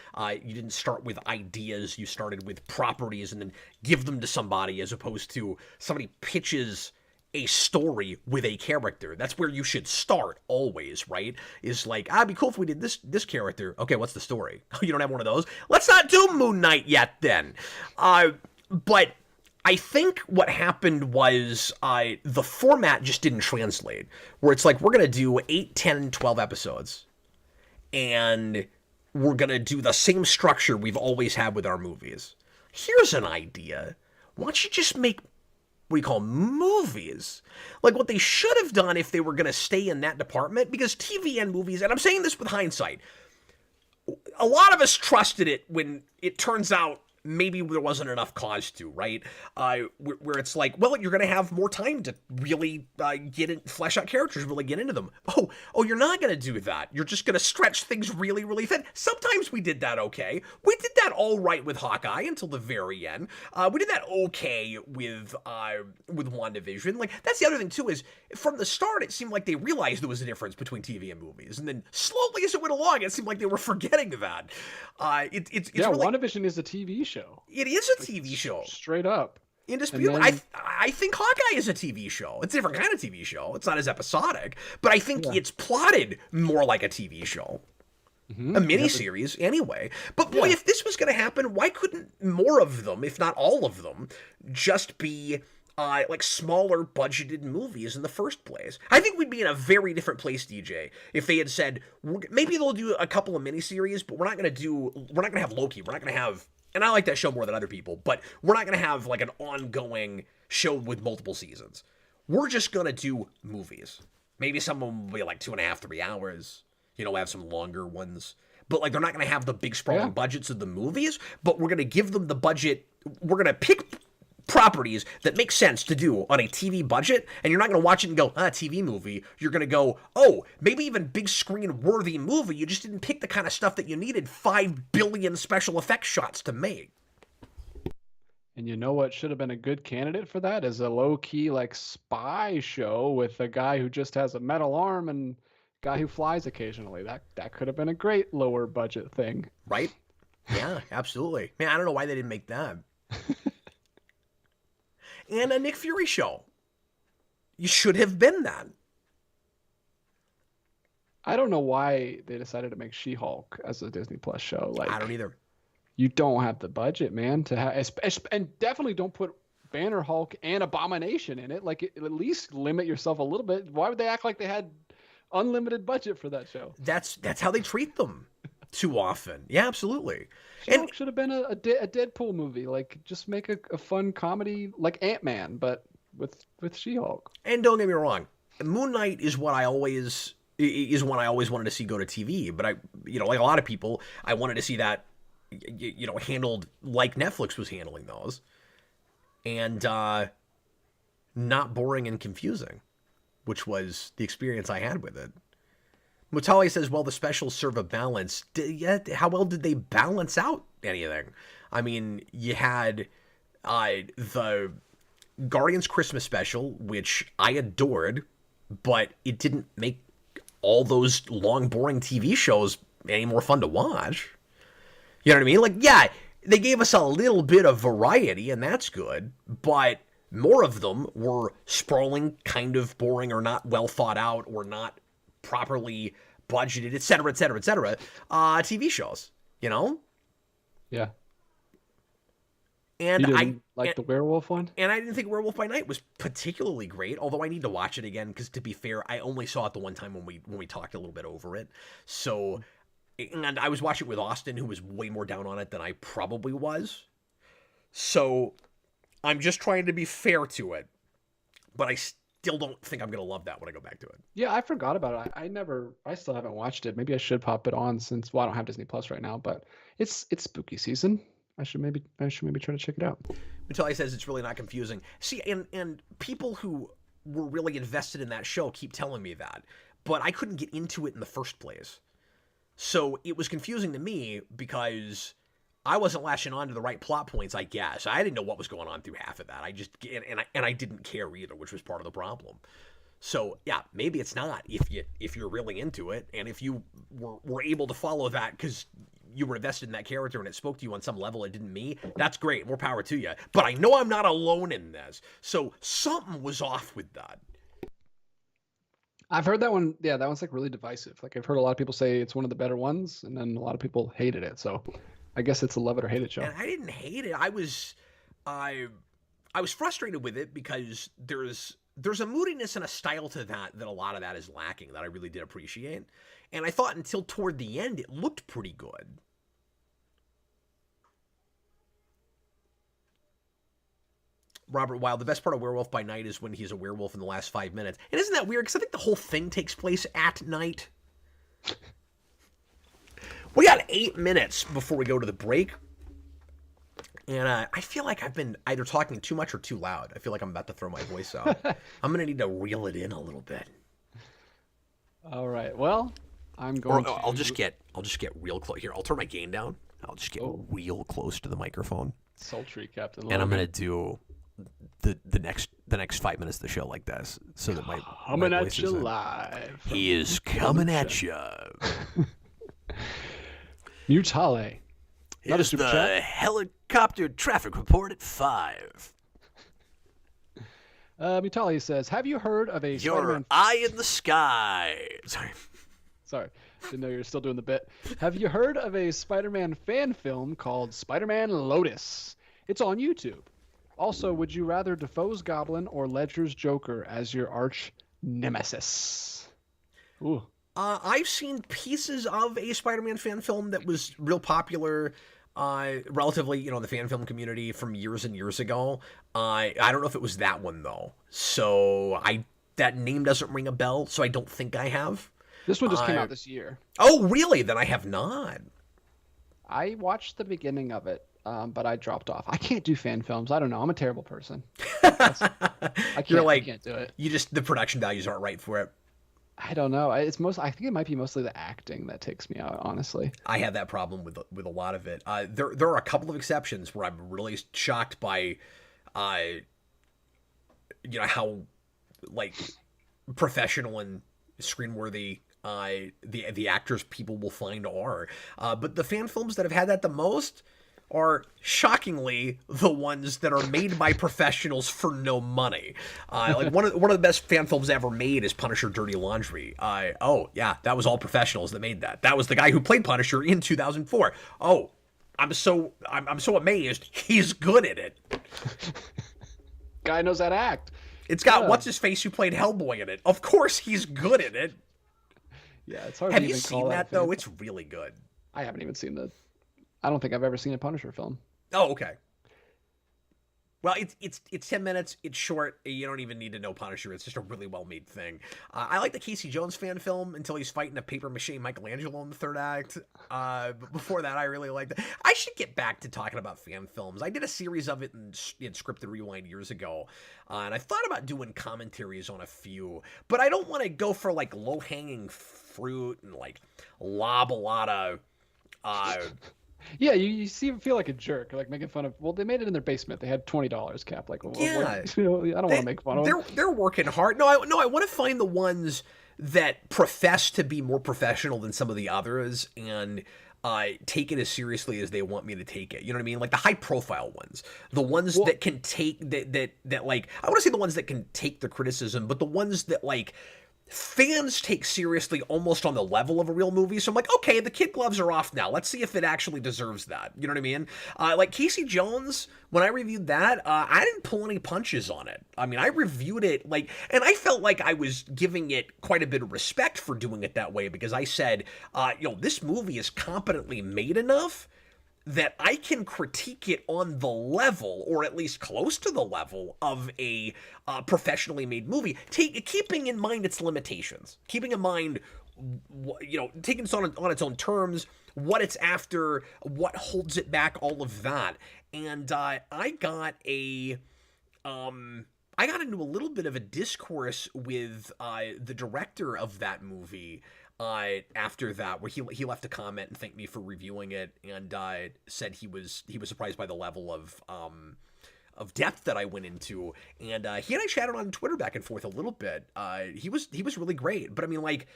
You didn't start with ideas, you started with properties and then give them to somebody, as opposed to somebody pitches a story with a character. That's where you should start always, right? Is like, it'd be cool if we did this character. Okay, what's the story? Oh, you don't have one of those? Let's not do Moon Knight yet then. But I think what happened was the format just didn't translate, where it's like, we're going to do 8, 10, 12 episodes, and we're going to do the same structure we've always had with our movies. Here's an idea. Why don't you just make what do you call movies? Like what they should have done if they were going to stay in that department, because TV and movies, and I'm saying this with hindsight, a lot of us trusted it when it turns out maybe there wasn't enough cause to, right? Where it's like, well, you're going to have more time to really flesh out characters, really get into them. Oh, you're not going to do that. You're just going to stretch things really, really thin. Sometimes we did that okay. We did that all right with Hawkeye until the very end. We did that okay with WandaVision. Like, that's the other thing, too, is from the start, it seemed like they realized there was a difference between TV and movies. And then slowly as it went along, it seemed like they were forgetting that. It's really, WandaVision is a TV show. It is a TV show. Straight up. Indisputably. Then, I think Hawkeye is a TV show. It's a different kind of TV show. It's not as episodic, but I think it's plotted more like a TV show. Mm-hmm. A miniseries, anyway. But boy, if this was going to happen, why couldn't more of them, if not all of them, just be like smaller budgeted movies in the first place? I think we'd be in a very different place, DJ, if they had said, maybe they'll do a couple of miniseries, but we're not going to have Loki. We're not going to have, and I like that show more than other people, but we're not going to have like an ongoing show with multiple seasons. We're just going to do movies. Maybe some of them will be like 2.5, 3 hours. We'll have some longer ones. But like, they're not going to have the big sprawling budgets of the movies, but we're going to give them the budget. We're going to pick properties that make sense to do on a TV budget, and you're not going to watch it and go, TV movie. You're going to go, maybe even big screen worthy movie. You just didn't pick the kind of stuff that you needed 5 billion special effects shots to make. And you know what should have been a good candidate for that is a low-key like spy show with a guy who just has a metal arm and a guy who flies occasionally. That could have been a great lower budget thing. Right? Yeah, absolutely. Man, I don't know why they didn't make that. And a Nick Fury show. You should have been that. I don't know why they decided to make She-Hulk as a Disney Plus show. Like, I don't either. You don't have the budget, man, to have, and definitely don't put Banner Hulk and Abomination in it. Like, at least limit yourself a little bit. Why would they act like they had unlimited budget for that show? That's how they treat them too often. Yeah, absolutely. She-Hulk should have been a Deadpool movie. Like, just make a fun comedy like Ant-Man, but with She-Hulk. And don't get me wrong, Moon Knight is one I always wanted to see go to TV. But I, like a lot of people, I wanted to see that, handled like Netflix was handling those, and not boring and confusing, which was the experience I had with it. Mutali says, well, the specials serve a balance. How well did they balance out anything? I mean, you had the Guardians Christmas special, which I adored, but it didn't make all those long, boring TV shows any more fun to watch. You know what I mean? Like, yeah, they gave us a little bit of variety, and that's good, but more of them were sprawling, kind of boring, or not well thought out, or not properly budgeted, et cetera, et cetera, et cetera, TV shows, you know? Yeah. And you didn't like the werewolf one? And I didn't think Werewolf by Night was particularly great, although I need to watch it again because, to be fair, I only saw it the one time when we talked a little bit over it. So, and I was watching it with Austin, who was way more down on it than I probably was. So, I'm just trying to be fair to it, but I still don't think I'm going to love that when I go back to it. Yeah, I forgot about it. I still haven't watched it. Maybe I should pop it on since, well, I don't have Disney Plus right now, but it's spooky season. I should maybe try to check it out. Until says it's really not confusing. See, and people who were really invested in that show keep telling me that, but I couldn't get into it in the first place. So it was confusing to me because I wasn't latching on to the right plot points, I guess. I didn't know what was going on through half of that. I didn't care either, which was part of the problem. So yeah, maybe it's not if you're really into it, and if you were able to follow that because you were invested in that character and it spoke to you on some level it didn't me, that's great. More power to you. But I know I'm not alone in this. So something was off with that. I've heard that one. Yeah, that one's like really divisive. Like I've heard a lot of people say it's one of the better ones, and then a lot of people hated it. So I guess it's a love it or hate it show. And I didn't hate it. I was frustrated with it because there's a moodiness and a style to that a lot of that is lacking that I really did appreciate. And I thought until toward the end, it looked pretty good. Robert Wilde, the best part of Werewolf by Night is when he's a werewolf in the last 5 minutes. And isn't that weird? Because I think the whole thing takes place at night. We got 8 minutes before we go to the break. And I feel like I've been either talking too much or too loud. I feel like I'm about to throw my voice out. I'm going to need to reel it in a little bit. All right. Well, I'm going to... I'll just get real close. Here, I'll turn my gain down. I'll just get real close to the microphone. Sultry, Captain Logan. And I'm going to do the next 5 minutes of the show like this. So that coming at you live. He is coming at you. Mutale. Here's the helicopter traffic report at 5. Mutali says, have you heard of a Your Spider-Man... eye in the sky. Sorry. Didn't know you were still doing the bit. Have you heard of a Spider-Man fan film called Spider-Man Lotus? It's on YouTube. Also, would you rather Defoe's Goblin or Ledger's Joker as your arch nemesis? Ooh. I've seen pieces of a Spider-Man fan film that was real popular, relatively, in the fan film community from years and years ago. I don't know if it was that one though. So that name doesn't ring a bell. So I don't think I have. This one just came out this year. Oh, really? Then I have not. I watched the beginning of it, but I dropped off. I can't do fan films. I don't know. I'm a terrible person. I can't do it. The production values aren't right for it. I don't know. I think it might be mostly the acting that takes me out, honestly. I have that problem with a lot of it. There are a couple of exceptions where I'm really shocked by, how professional and screen-worthy the actors people will find are. But the fan films that have had that the most are shockingly the ones that are made by professionals for no money. One of the best fan films ever made is Punisher: Dirty Laundry. That was all professionals that made that. That was the guy who played Punisher in 2004. Oh, I'm so amazed. He's good at it. Guy knows how to act. It's got what's his face who played Hellboy in it. Of course, he's good at it. Yeah, it's hard. Have you seen that though? It's really good. I haven't even seen I don't think I've ever seen a Punisher film. Oh, okay. Well, it's 10 minutes. It's short. You don't even need to know Punisher. It's just a really well-made thing. I like the Casey Jones fan film until he's fighting a papier-mâché Michelangelo in the third act. But before that, I really liked it. I should get back to talking about fan films. I did a series of it in Scripted Rewind years ago, and I thought about doing commentaries on a few, but I don't want to go for low-hanging fruit and lob a lot of... Yeah, you feel like a jerk, making fun of. Well, they made it in their basement. They had $20 cap. I don't want to make fun of them. They're working hard. No, I want to find the ones that profess to be more professional than some of the others and take it as seriously as they want me to take it. You know what I mean? Like the high profile ones, the ones that can take that I want to say the ones that can take the criticism, but the ones that fans take seriously almost on the level of a real movie. So I'm like, okay, the kid gloves are off now. Let's see if it actually deserves that. You know what I mean? Like Casey Jones, when I reviewed that, I didn't pull any punches on it. I mean, I reviewed it like, and I felt like I was giving it quite a bit of respect for doing it that way, because I said, this movie is competently made enough that I can critique it on the level, or at least close to the level, of a professionally made movie, keeping in mind its limitations, keeping in mind, taking it on its own terms, what it's after, what holds it back, all of that. And I got into a little bit of a discourse with the director of that movie after that, where he left a comment and thanked me for reviewing it, and said he was surprised by the level of depth that I went into, and he and I chatted on Twitter back and forth a little bit. He was really great, but I mean, like,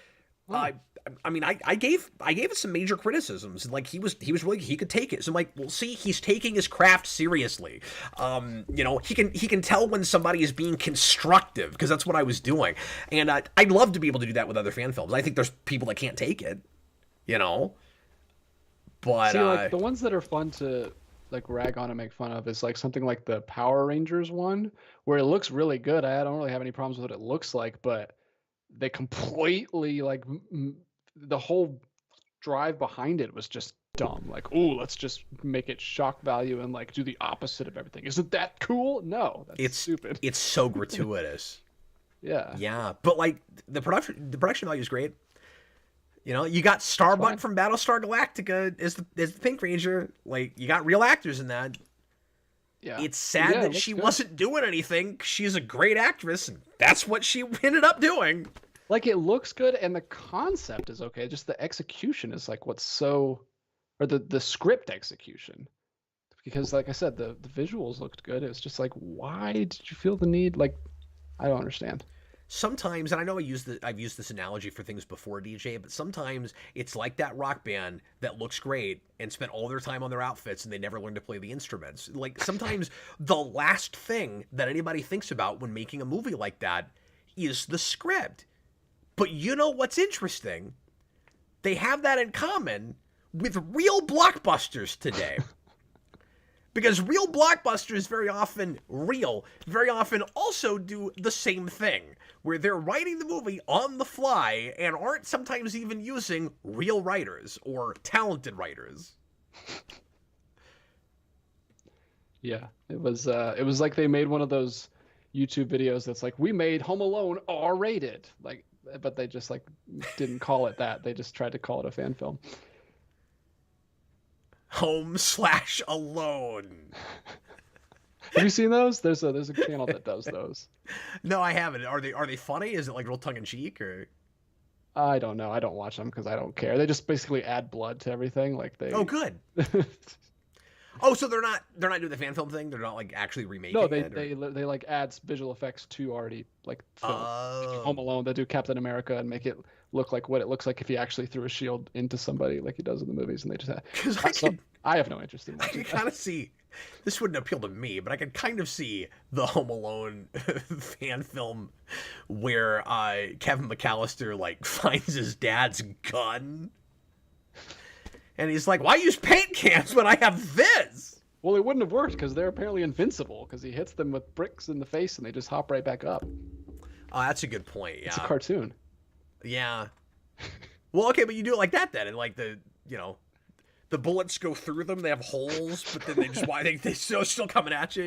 I gave it some major criticisms. Like, he could take it. So I'm like, well, see, he's taking his craft seriously. He can tell when somebody is being constructive, because that's what I was doing. And I'd love to be able to do that with other fan films. I think there's people that can't take it, But see, like, the ones that are fun to like rag on and make fun of is like something like the Power Rangers one, where it looks really good. I don't really have any problems with what it looks like, but they completely the whole drive behind it was just dumb. Like, ooh, let's just make it shock value and like do the opposite of everything. Isn't that cool? No, that's stupid. It's so gratuitous. Yeah. But like the production value is great. You got Starbuck from Battlestar Galactica as the Pink Ranger. Like, you got real actors in that. Yeah. It's sad that she wasn't doing anything. She's a great actress, and that's what she ended up doing. Like, it looks good, and the concept is okay. Just the execution is like or the script execution. Because, like I said, the visuals looked good. It was just like, why did you feel the need? Like, I don't understand. Sometimes, and I know I've used this analogy for things before, DJ, but sometimes it's like that rock band that looks great and spent all their time on their outfits and they never learned to play the instruments. Like, sometimes the last thing that anybody thinks about when making a movie like that is the script. But you know what's interesting? They have that in common with real blockbusters today. Because real blockbusters very often also do the same thing, where they're writing the movie on the fly and aren't sometimes even using real writers or talented writers. Yeah, it was like they made one of those YouTube videos that's like, we made Home Alone R-rated, like, but they just like didn't call it that. They just tried to call it a fan film. Home/Alone. Have you seen those? There's a channel that does those. No, I haven't. Are they funny? Is it like real tongue in cheek, or? I don't know. I don't watch them because I don't care. They just basically add blood to everything. Like they. Oh, good. Oh, so they're not doing the fan film thing. They're not like actually remaking. No, they like add visual effects to already like films. Oh. Home Alone. They do Captain America and make it look like what it looks like if he actually threw a shield into somebody, like he does in the movies, and they just have. I have no interest in watching. I can kind of see. This wouldn't appeal to me, but I could kind of see the Home Alone fan film where Kevin McAllister like finds his dad's gun, and he's like, "Why use paint cans when I have this?" Well, it wouldn't have worked because they're apparently invincible because he hits them with bricks in the face and they just hop right back up. Oh, that's a good point. Yeah, it's a cartoon. Yeah. Well, okay, but you do it like that then, and like the bullets go through them. They have holes, but then they still coming at you,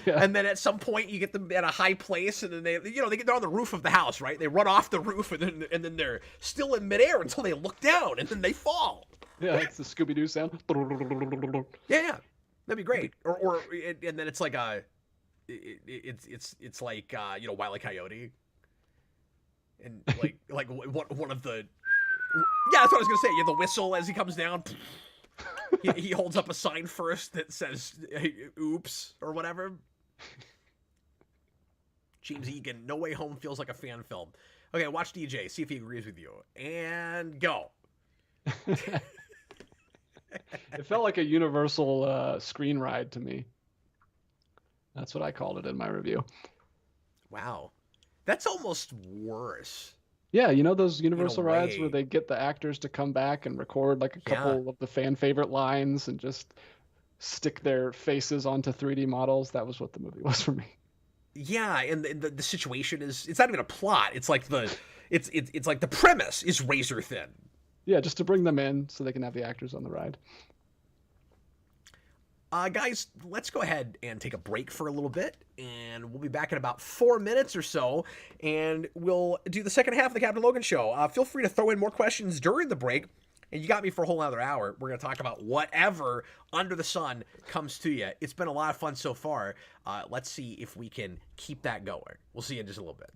Yeah. And then at some point you get them at a high place, and then they're on the roof of the house, right? They run off the roof, and then they're still in midair until they look down, and then they fall. Yeah, it's the Scooby-Doo sound. Yeah, that'd be great. Or and then it's like it's like Wile E. Coyote, and like one of the. Yeah, that's what I was gonna say. Yeah, the whistle as he comes down. he holds up a sign first that says hey, "Oops" or whatever. James Egan, No Way Home feels like a fan film. Okay, watch DJ, see if he agrees with you, and go. It felt like a Universal screen ride to me. That's what I called it in my review. Wow, that's almost worse Yeah, you know those in a Universal rides where way. they get the actors to come back and record like a Yeah. couple of the fan favorite lines and just stick their faces onto 3D models? That was what the movie was for me. Yeah, and the situation is it's not even a plot. It's like it's like the premise is razor thin. Yeah, just to bring them in so they can have the actors on the ride. Guys, let's go ahead and take a break for a little bit, and we'll be back in about 4 minutes or so, and we'll do the second half of the Captain Logan show. Feel free to throw in more questions during the break, and you got me for a whole other hour. We're going to talk about whatever under the sun comes to you. It's been a lot of fun so far. Let's see if we can keep that going. We'll see you in just a little bit.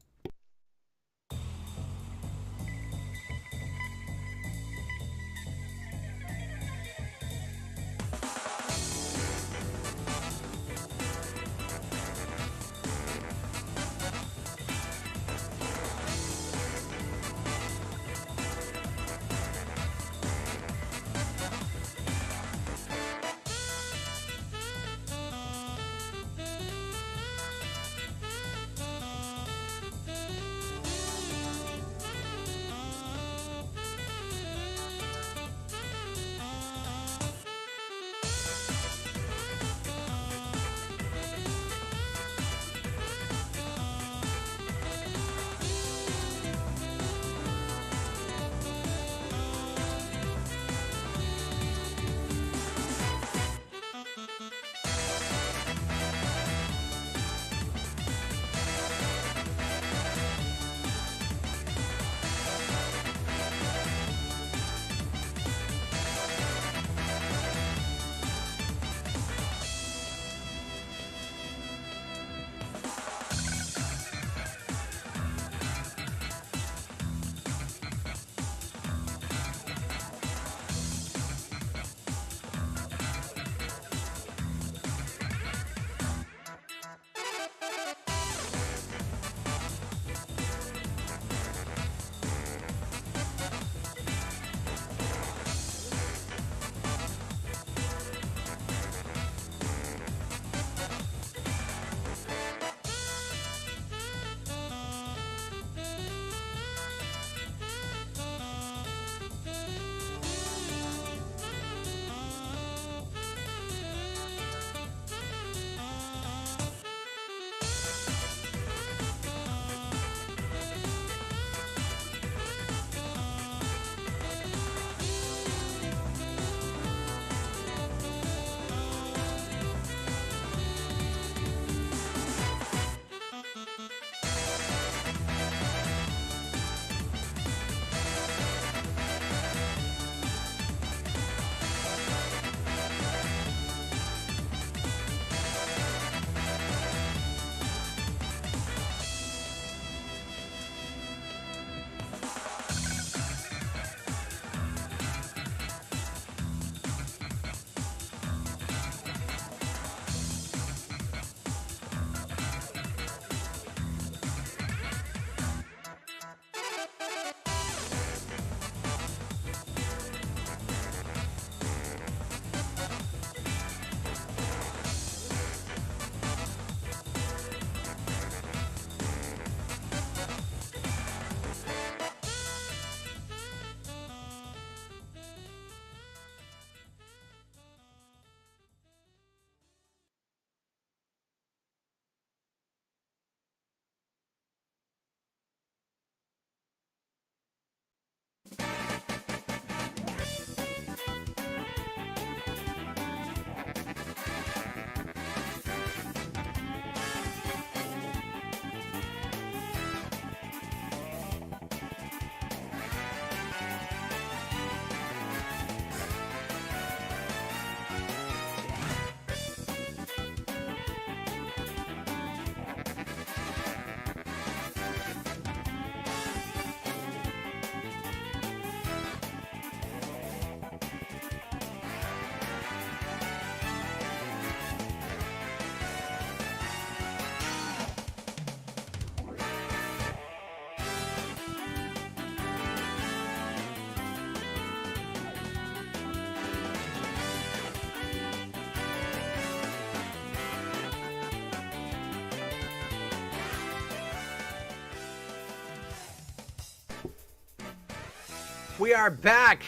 We are back,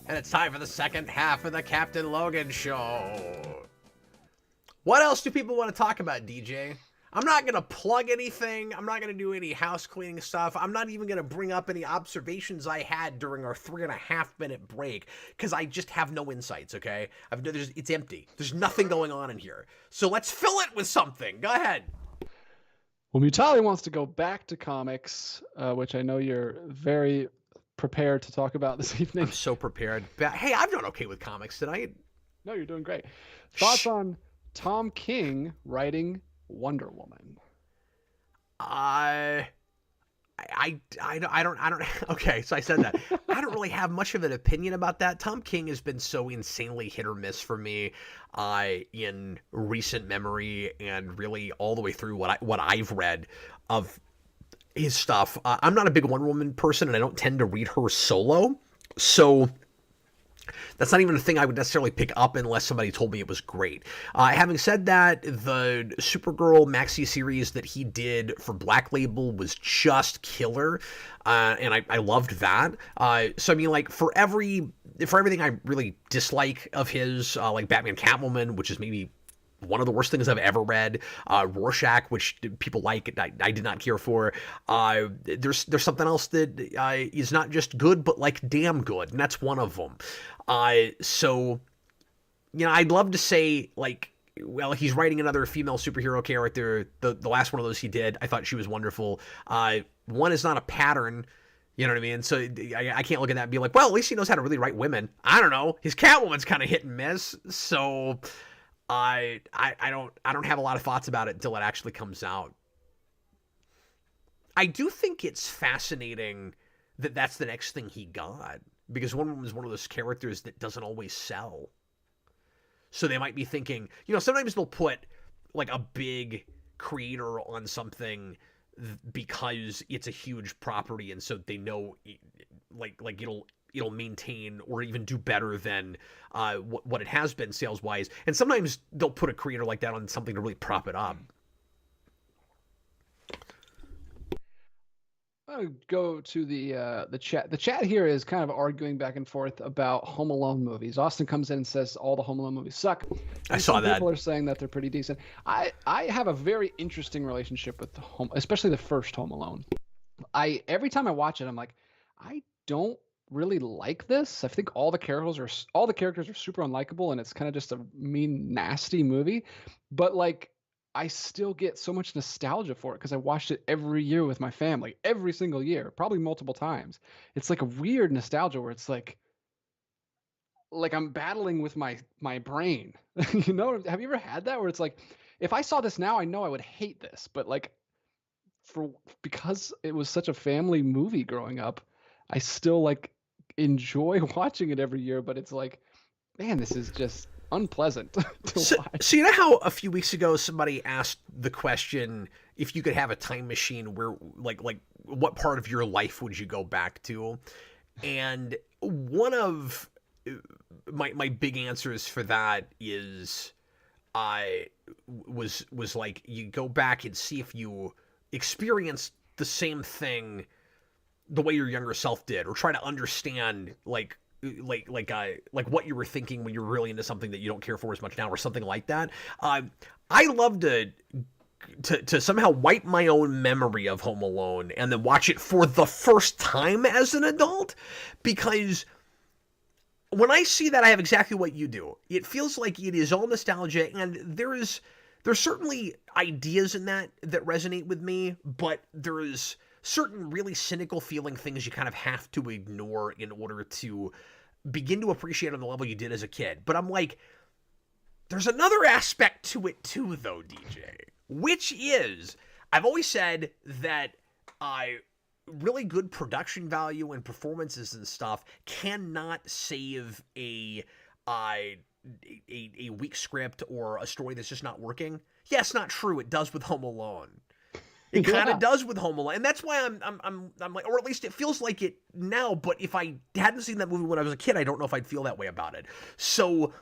and it's time for the second half of the Captain Logan show. What else do people want to talk about, DJ? I'm not going to plug anything. I'm not going to do any house cleaning stuff. I'm not even going to bring up any observations I had during our 3.5-minute break, because I just have no insights, okay? It's empty. There's nothing going on in here. So let's fill it with something. Go ahead. Well, Mutali wants to go back to comics, which I know you're very prepared to talk about this evening. I'm so prepared. Hey, I've done okay with comics tonight. No, you're doing great. Thoughts on Tom King writing Wonder Woman? I don't. Okay, so I said that. I don't really have much of an opinion about that. Tom King has been so insanely hit or miss for me, in recent memory, and really all the way through what I've read of his stuff. I'm not a big Wonder Woman person, and I don't tend to read her solo, so that's not even a thing I would necessarily pick up unless somebody told me it was great. Having said that, the Supergirl maxi series that he did for Black Label was just killer, and I loved that. So I mean, like, for everything I really dislike of his, like Batman Catwoman, which is maybe one of the worst things I've ever read, Rorschach, which people like, I did not care for. There's something else that is not just good, but like damn good, and that's one of them. So, you know, I'd love to say, like, well, he's writing another female superhero character. The last one of those he did, I thought she was wonderful. One is not a pattern. You know what I mean? So I can't look at that and be like, well, at least he knows how to really write women. I don't know. His Catwoman's kind of hit and miss. So I don't have a lot of thoughts about it until it actually comes out. I do think it's fascinating that that's the next thing he got, because Wonder Woman is one of those characters that doesn't always sell. So they might be thinking, you know, sometimes they'll put like a big creator on something because it's a huge property, and so they know like it'll maintain or even do better than what it has been sales-wise. And sometimes they'll put a creator like that on something to really prop it up. I'll go to the chat. The chat here is kind of arguing back and forth about Home Alone movies. Austin comes in and says all the Home Alone movies suck. I saw that. People are saying that they're pretty decent. I have a very interesting relationship with especially the first Home Alone. Every time I watch it, I'm like, I don't really like this. I think all the characters are super unlikable, and it's kind of just a mean, nasty movie. But like, I still get so much nostalgia for it because I watched it every year with my family, every single year, probably multiple times. It's like a weird nostalgia where it's like I'm battling with my brain. You know, have you ever had that where it's like, if I saw this now, I know I would hate this, but like because it was such a family movie growing up, I still like enjoy watching it every year, but it's like, man, this is just unpleasant to watch. So you know how a few weeks ago somebody asked the question, if you could have a time machine, where like what part of your life would you go back to? And one of my big answers for that is was like, you go back and see if you experienced the same thing the way your younger self did, or try to understand like what you were thinking when you were really into something that you don't care for as much now, or something like that. I love to somehow wipe my own memory of Home Alone and then watch it for the first time as an adult, because when I see that, I have exactly what you do. It feels like it is all nostalgia, and there's certainly ideas in that resonate with me, but there's certain really cynical feeling things you kind of have to ignore in order to begin to appreciate on the level you did as a kid. But I'm like, there's another aspect to it too, though, DJ, which is, I've always said that really good production value and performances and stuff cannot save a weak script or a story that's just not working. Yes, not true. It does with Home Alone. It kind of does with Home Alone, and that's why I'm like, or at least it feels like it now. But if I hadn't seen that movie when I was a kid, I don't know if I'd feel that way about it. So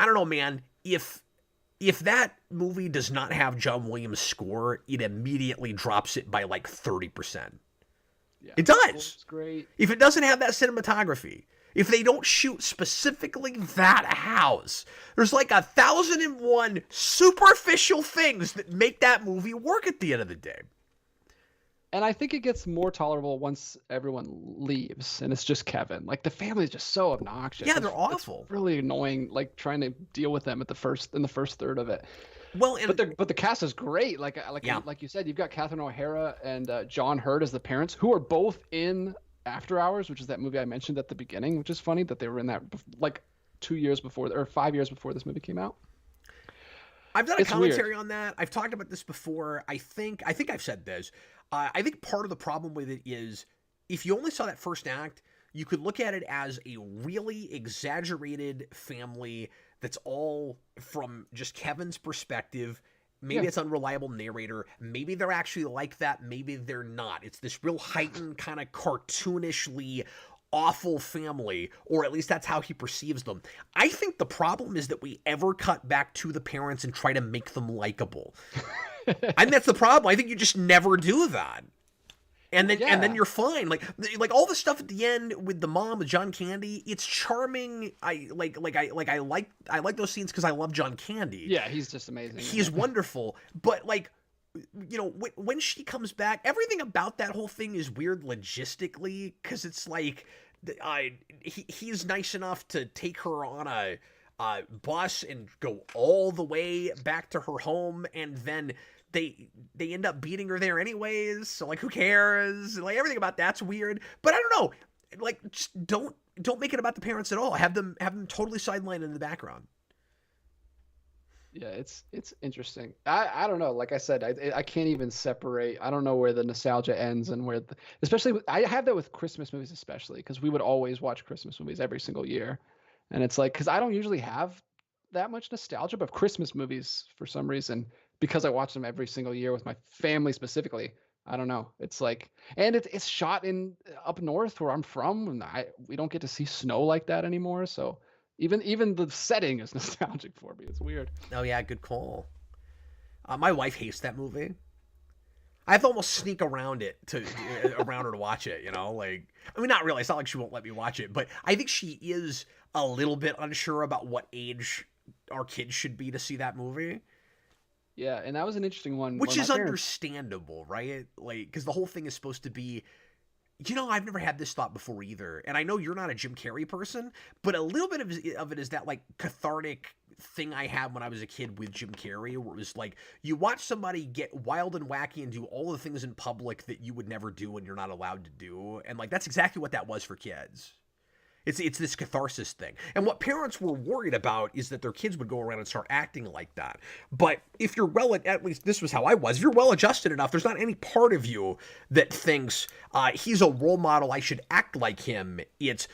I don't know, man. If that movie does not have John Williams' score, it immediately drops it by like 30%. Yeah, It does. It's great. If it doesn't have that cinematography, if they don't shoot specifically that house, there's like 1,001 superficial things that make that movie work at the end of the day. And I think it gets more tolerable once everyone leaves and it's just Kevin. Like the family is just so obnoxious. Yeah, they're awful. It's really annoying. Like trying to deal with them in the first third of it. Well, and, but the cast is great. Like you said, you've got Catherine O'Hara and John Hurt as the parents, who are both in After Hours, which is that movie I mentioned at the beginning. Which is funny that they were in that like 2 years before or 5 years before this movie came out. I've done a commentary on that. I've talked about this before. I think I've said this. I think part of the problem with it is if you only saw that first act, you could look at it as a really exaggerated family that's all from just Kevin's perspective. Maybe it's unreliable narrator. Maybe they're actually like that. Maybe they're not. It's this real heightened kind of cartoonishly awful family, or at least that's how he perceives them. I think the problem is that we ever cut back to the parents and try to make them likable. And that's the problem. I think you just never do that. And then you're fine. Like all the stuff at the end with the mom, with John Candy, it's charming. I like those scenes because I love John Candy. Yeah, he's just amazing. He's wonderful. But like, you know, when she comes back, everything about that whole thing is weird logistically because it's like he's nice enough to take her on a bus and go all the way back to her home, and then they end up beating her there anyways. So like, who cares? Like everything about that's weird. But I don't know. Like, just don't make it about the parents at all. Have them totally sidelined in the background. Yeah, it's interesting. I don't know. Like I said, I can't even separate. I don't know where the nostalgia ends and where especially I have that with Christmas movies, especially because we would always watch Christmas movies every single year, and it's like because I don't usually have that much nostalgia, but Christmas movies for some reason, because I watch them every single year with my family specifically. I don't know. It's like, and it's shot in up north where I'm from, and we don't get to see snow like that anymore. So even the setting is nostalgic for me. It's weird. Oh yeah, good call. My wife hates that movie. I have to almost sneak around her to watch it. You know, like I mean, not really. It's not like she won't let me watch it, but I think she is a little bit unsure about what age our kids should be to see that movie. Yeah, and that was an interesting one. Which is understandable, right? Like, because the whole thing is supposed to be, you know, I've never had this thought before either. And I know you're not a Jim Carrey person, but a little bit of it is that, like, cathartic thing I had when I was a kid with Jim Carrey, where it was like, you watch somebody get wild and wacky and do all the things in public that you would never do and you're not allowed to do. And, like, that's exactly what that was for kids. It's this catharsis thing. And what parents were worried about is that their kids would go around and start acting like that. But if you're at least this was how I was, if you're well-adjusted enough, there's not any part of you that thinks he's a role model, I should act like him. It's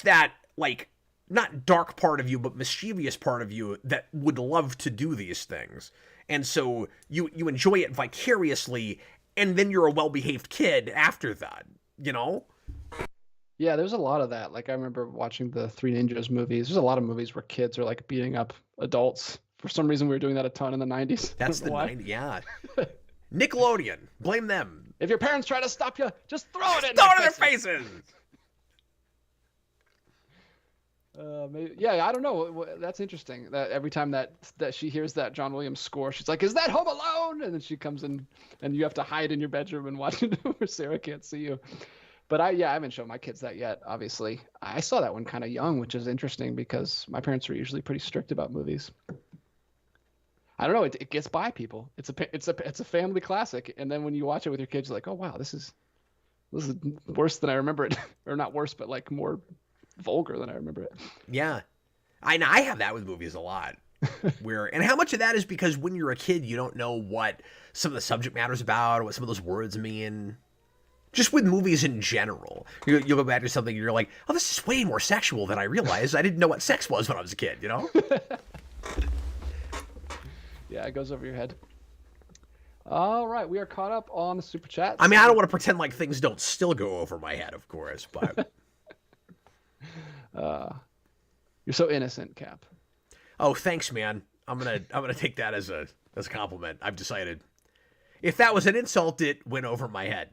that, like, not dark part of you, but mischievous part of you that would love to do these things. And so you enjoy it vicariously, and then you're a well-behaved kid after that, you know? Yeah, there's a lot of that. Like I remember watching the Three Ninjas movies. There's a lot of movies where kids are like beating up adults. For some reason, we were doing that a ton in the 90s. That's the 90s, yeah. Nickelodeon, blame them. If your parents try to stop you, just throw it in their faces. Maybe, yeah, I don't know. That's interesting. That every time that she hears that John Williams score, she's like, "Is that Home Alone?" And then she comes in, and you have to hide in your bedroom and watch it where Sarah can't see you. But I haven't shown my kids that yet, obviously. I saw that one kind of young, which is interesting because my parents are usually pretty strict about movies. I don't know. It gets by people. It's a family classic. And then when you watch it with your kids, you're like, oh, wow, this is worse than I remember it. Or not worse, but like more vulgar than I remember it. Yeah. I have that with movies a lot. And how much of that is because when you're a kid, you don't know what some of the subject matter's about or what some of those words mean. Just with movies in general. You'll go back to something and you're like, oh, this is way more sexual than I realized. I didn't know what sex was when I was a kid, you know? Yeah, it goes over your head. All right, we are caught up on the Super Chat. I mean, I don't want to pretend like things don't still go over my head, of course, but... You're so innocent, Cap. Oh, thanks, man. I'm gonna take that as a compliment. I've decided. If that was an insult, it went over my head.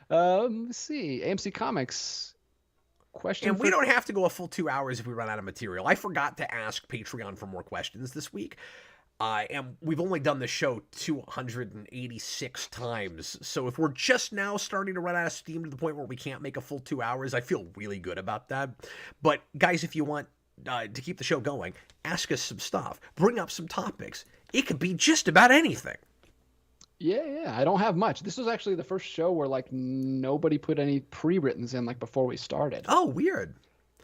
Let's see. AMC Comics question And we for don't have to go a full 2 hours if we run out of material. I forgot to ask Patreon for more questions this week. And we've only done the show 286 times. So if we're just now starting to run out of steam to the point where we can't make a full 2 hours, I feel really good about that. But guys, if you want to keep the show going, ask us some stuff. Bring up some topics. It could be just about anything. Yeah, I don't have much. This was actually the first show where like nobody put any pre-writtens in like before we started. Oh, weird.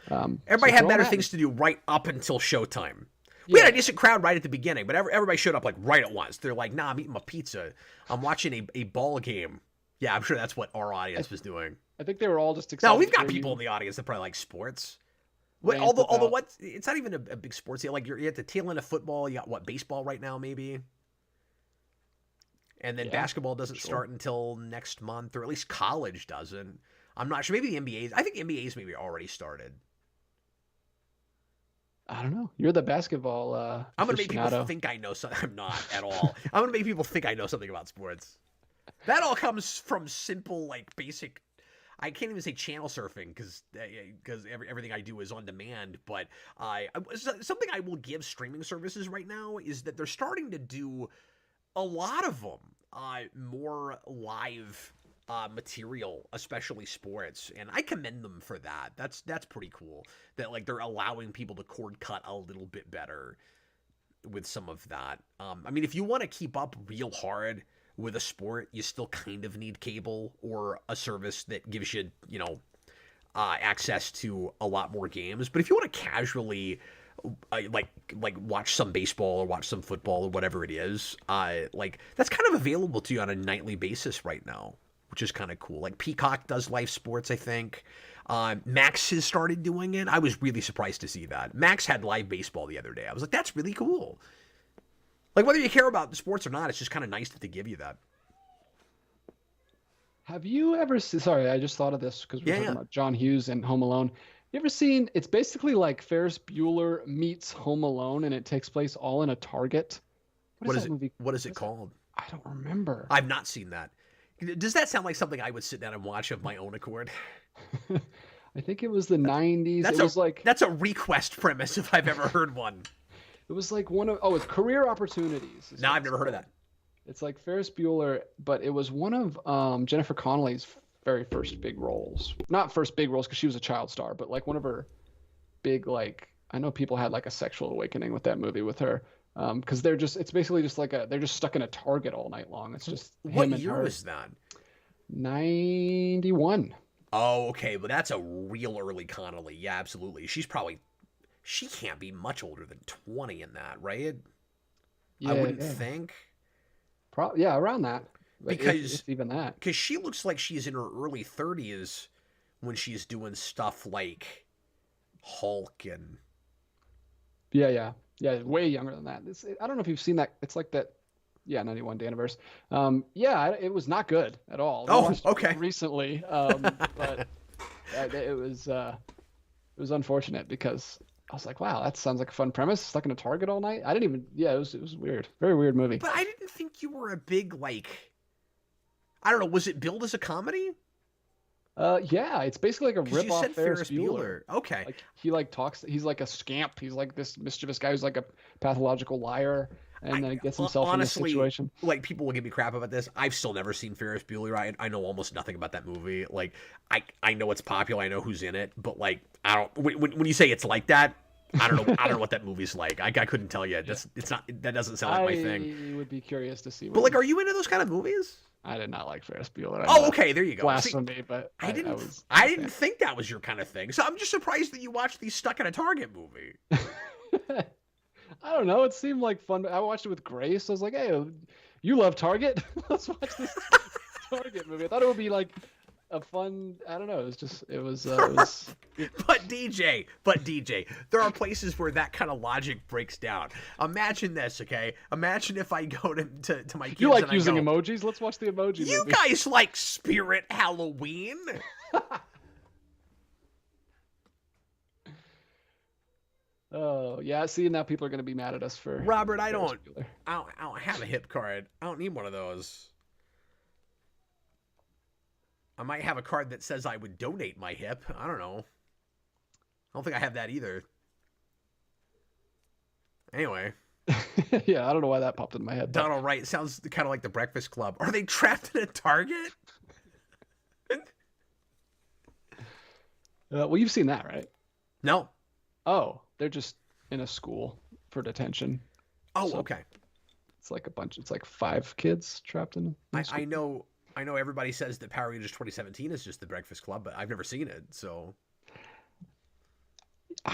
so Everybody had throw better 'em at things me. to do right up until showtime. We Yeah. had a decent crowd right at the beginning, but everybody showed up like right at once. They're like, "Nah, I'm eating my pizza. I'm watching a ball game." Yeah, I'm sure that's what our audience was doing. I think they were all just excited. No, we've to got hear people you in the audience that probably like sports. What, rant although about- what? It's not even a big sports deal. Like you're at the tail end of football. You got what, baseball right now maybe, and then Yeah, basketball doesn't sure. start until next month, or at least college doesn't. I'm not sure. Maybe the NBA's. I think the NBA's maybe already started. I don't know. You're the basketball I'm gonna make people aficionado. think I know something. I'm not at all. I'm gonna make people think I know something about sports. That all comes from simple, like basic. I can't even say channel surfing because everything I do is on demand. But something I will give streaming services right now is that they're starting to do a lot of them more live material, especially sports, and I commend them for that. That's pretty cool. That like they're allowing people to cord cut a little bit better with some of that. I mean, if you want to keep up real hard with a sport, you still kind of need cable or a service that gives you, access to a lot more games. But if you want to casually like watch some baseball or watch some football or whatever it is, like that's kind of available to you on a nightly basis right now, which is kind of cool. Like Peacock does live sports, I think. Max has started doing it. I was really surprised to see that. Max had live baseball the other day. I was like, that's really cool. Like, whether you care about the sports or not, it's just kind of nice that they give you that. Have you ever seen, sorry, I just thought of this because we're talking about John Hughes and Home Alone. You ever seen, it's basically like Ferris Bueller meets Home Alone and it takes place all in a Target. What is it? Movie? What is it called? I don't remember. I've not seen that. Does that sound like something I would sit down and watch of my own accord? I think it was the 90s. That's a request premise if I've ever heard one. It was like it's Career Opportunities. No, I've never heard of that. It's like Ferris Bueller, but it was one of Jennifer Connelly's very first big roles. Not first big roles because she was a child star, but like one of her big, like, I know people had like a sexual awakening with that movie with her. Because it's basically just like they're just stuck in a Target all night long. It's just what him and year her. was that? 91. Oh, okay, but that's a real early Connelly. Yeah, absolutely. She can't be much older than 20 in that, right? Yeah, I wouldn't think. Yeah, around that. Because if even that. Because she looks like she's in her early 30s when she's doing stuff like Hulk and. Yeah, way younger than that. I don't know if you've seen that. It's like that. Yeah, 91 Daniverse. It was not good at all. Oh, okay. Recently, but it was unfortunate because I was like, wow, that sounds like a fun premise. Stuck in a Target all night. I didn't even. Yeah, it was weird. Very weird movie. But I didn't think you were a big I don't know. Was it billed as a comedy? Yeah, it's basically like a rip off Ferris Bueller. Okay. Like he talks. He's like a scamp. He's like this mischievous guy who's like a pathological liar, and then gets himself in this situation. Like, people will give me crap about this. I've still never seen Ferris Bueller. I know almost nothing about that movie. Like, I know it's popular. I know who's in it, but like, I don't. When you say it's like that, I don't know. I don't know what that movie's like. I couldn't tell you. It's not. That doesn't sound like my thing. I would be curious to see. But like, are you into those kind of movies? I did not like Ferris Bueller. Oh, okay, there you go. Blasphemy, but I didn't think that was your kind of thing. So I'm just surprised that you watched the Stuck in a Target movie. I don't know. It seemed like fun. I watched it with Grace. I was like, hey, you love Target? Let's watch this Target movie. I thought it would be like a fun. I don't know. It was. But DJ, there are places where that kind of logic breaks down. Imagine this, okay? Imagine if I go to my kids. You like using emojis? Let's watch the emoji movie. You guys like Spirit Halloween? Oh yeah. See, now people are gonna be mad at us for Robert. I don't have a hip card. I don't need one of those. I might have a card that says I would donate my hip. I don't know. I don't think I have that either. Anyway. Yeah, I don't know why that popped in my head. Donald Wright sounds kind of like the Breakfast Club. Are they trapped in a Target? Well, you've seen that, right? No. Oh, they're just in a school for detention. Oh, so okay. It's like it's like 5 kids trapped in a school. I know everybody says that Power Rangers 2017 is just the Breakfast Club, but I've never seen it, so...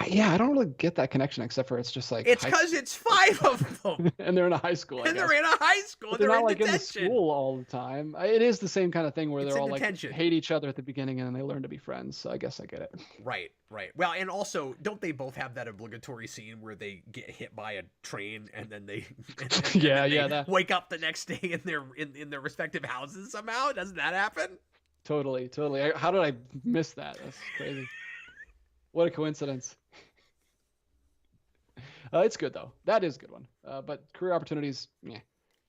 Yeah, I don't really get that connection, except for it's just like... It's because it's 5 of them! And they're in a high school, And they're in a high school, they're not like detention. in the school all the time. It is the same kind of thing where they're all detention. Like hate each other at the beginning and then they learn to be friends, so I guess I get it. Right. Well, and also, don't they both have that obligatory scene where they get hit by a train and then they wake up the next day in their respective houses somehow? Doesn't that happen? Totally. How did I miss that? That's crazy. What a coincidence. It's good though. That is a good one. But career opportunities, yeah.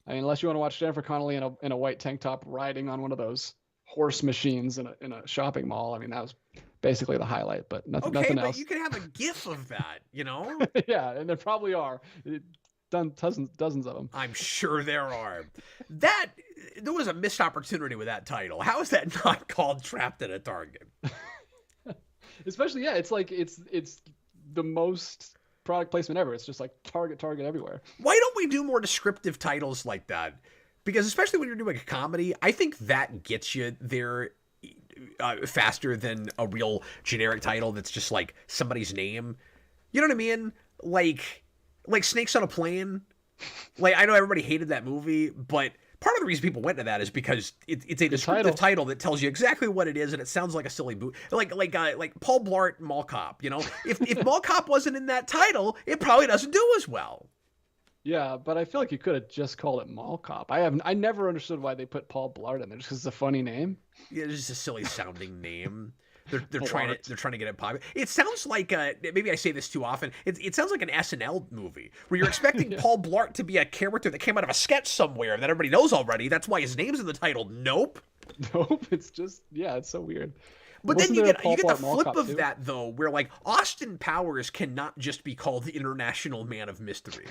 I mean, unless you want to watch Jennifer Connelly in a white tank top riding on one of those horse machines in a shopping mall. I mean, that was basically the highlight, but nothing else. But you can have a GIF of that, you know? Yeah, and there probably are. Done dozens of them. I'm sure there are. There was a missed opportunity with that title. How is that not called Trapped in a Target? Especially, yeah, it's like it's the most product placement ever. It's just like Target everywhere. Why don't we do more descriptive titles like that? Because especially when you're doing a comedy, I think that gets you there faster than a real generic title that's just like somebody's name. You know what I mean? Like Snakes on a Plane. Like, I know everybody hated that movie, but part of the reason people went to that is because it's a descriptive title that tells you exactly what it is, and it sounds like a silly boot. Like Paul Blart Mall Cop, you know? If Mall Cop wasn't in that title, it probably doesn't do as well. Yeah, but I feel like you could have just called it Mall Cop. I never understood why they put Paul Blart in there, just because it's a funny name. Yeah, it's just a silly sounding name. They're trying to get it popular. It sounds like maybe I say this too often. It sounds like an SNL movie where you're expecting Paul Blart to be a character that came out of a sketch somewhere that everybody knows already. That's why his name's in the title. Nope. It's just it's so weird. But then you get the flip of that though, where like Austin Powers cannot just be called the International Man of Mystery.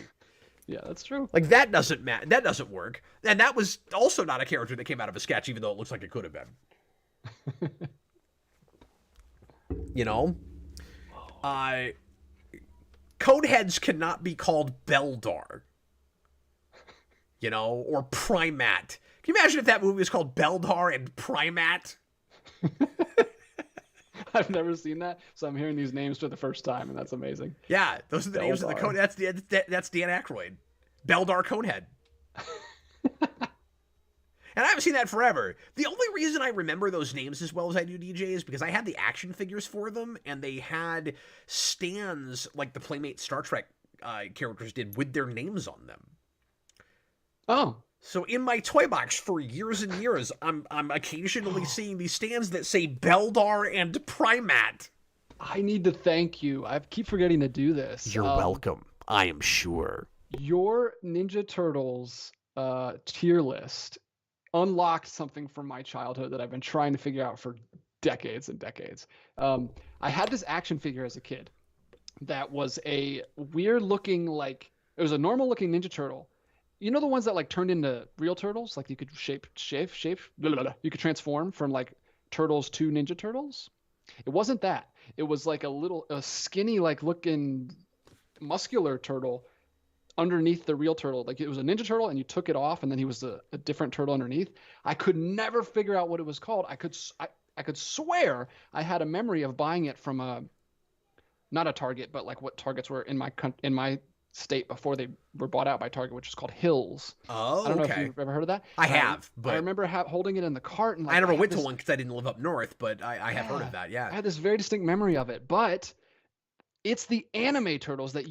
Yeah, that's true. Like that doesn't that doesn't work. And that was also not a character that came out of a sketch, even though it looks like it could have been. You know, Coneheads cannot be called Beldar, you know, or Primat. Can you imagine if that movie was called Beldar and Primat? I've never seen that, so I'm hearing these names for the first time, and that's amazing. Yeah, those are the names of the cone. That's Dan Aykroyd. Beldar Conehead. And I haven't seen that forever. The only reason I remember those names as well as I do, DJ, is because I had the action figures for them, and they had stands like the Playmate Star Trek characters did with their names on them. Oh. So in my toy box for years and years, I'm occasionally seeing these stands that say Beldar and Primat. I need to thank you. I keep forgetting to do this. You're welcome. I am sure. Your Ninja Turtles tier list unlocked something from my childhood that I've been trying to figure out for decades and decades. I had this action figure as a kid that was a weird looking, like, it was a normal looking Ninja Turtle. You know the ones that like turned into real turtles? Like you could shape, you could transform from like turtles to Ninja Turtles? It wasn't that. It was like a skinny, like looking muscular turtle underneath the real turtle. Like it was a Ninja Turtle and you took it off and then he was a different turtle underneath. I could never figure out what it was called. I could swear I had a memory of buying it from not a Target, but like what Targets were in my state before they were bought out by Target, which is called Hills. Oh, I don't know if you've ever heard of that. I have, but I remember holding it in the cart. And like, I never went to one because I didn't live up north, but I have heard of that, yeah. I had this very distinct memory of it, but it's the anime turtles that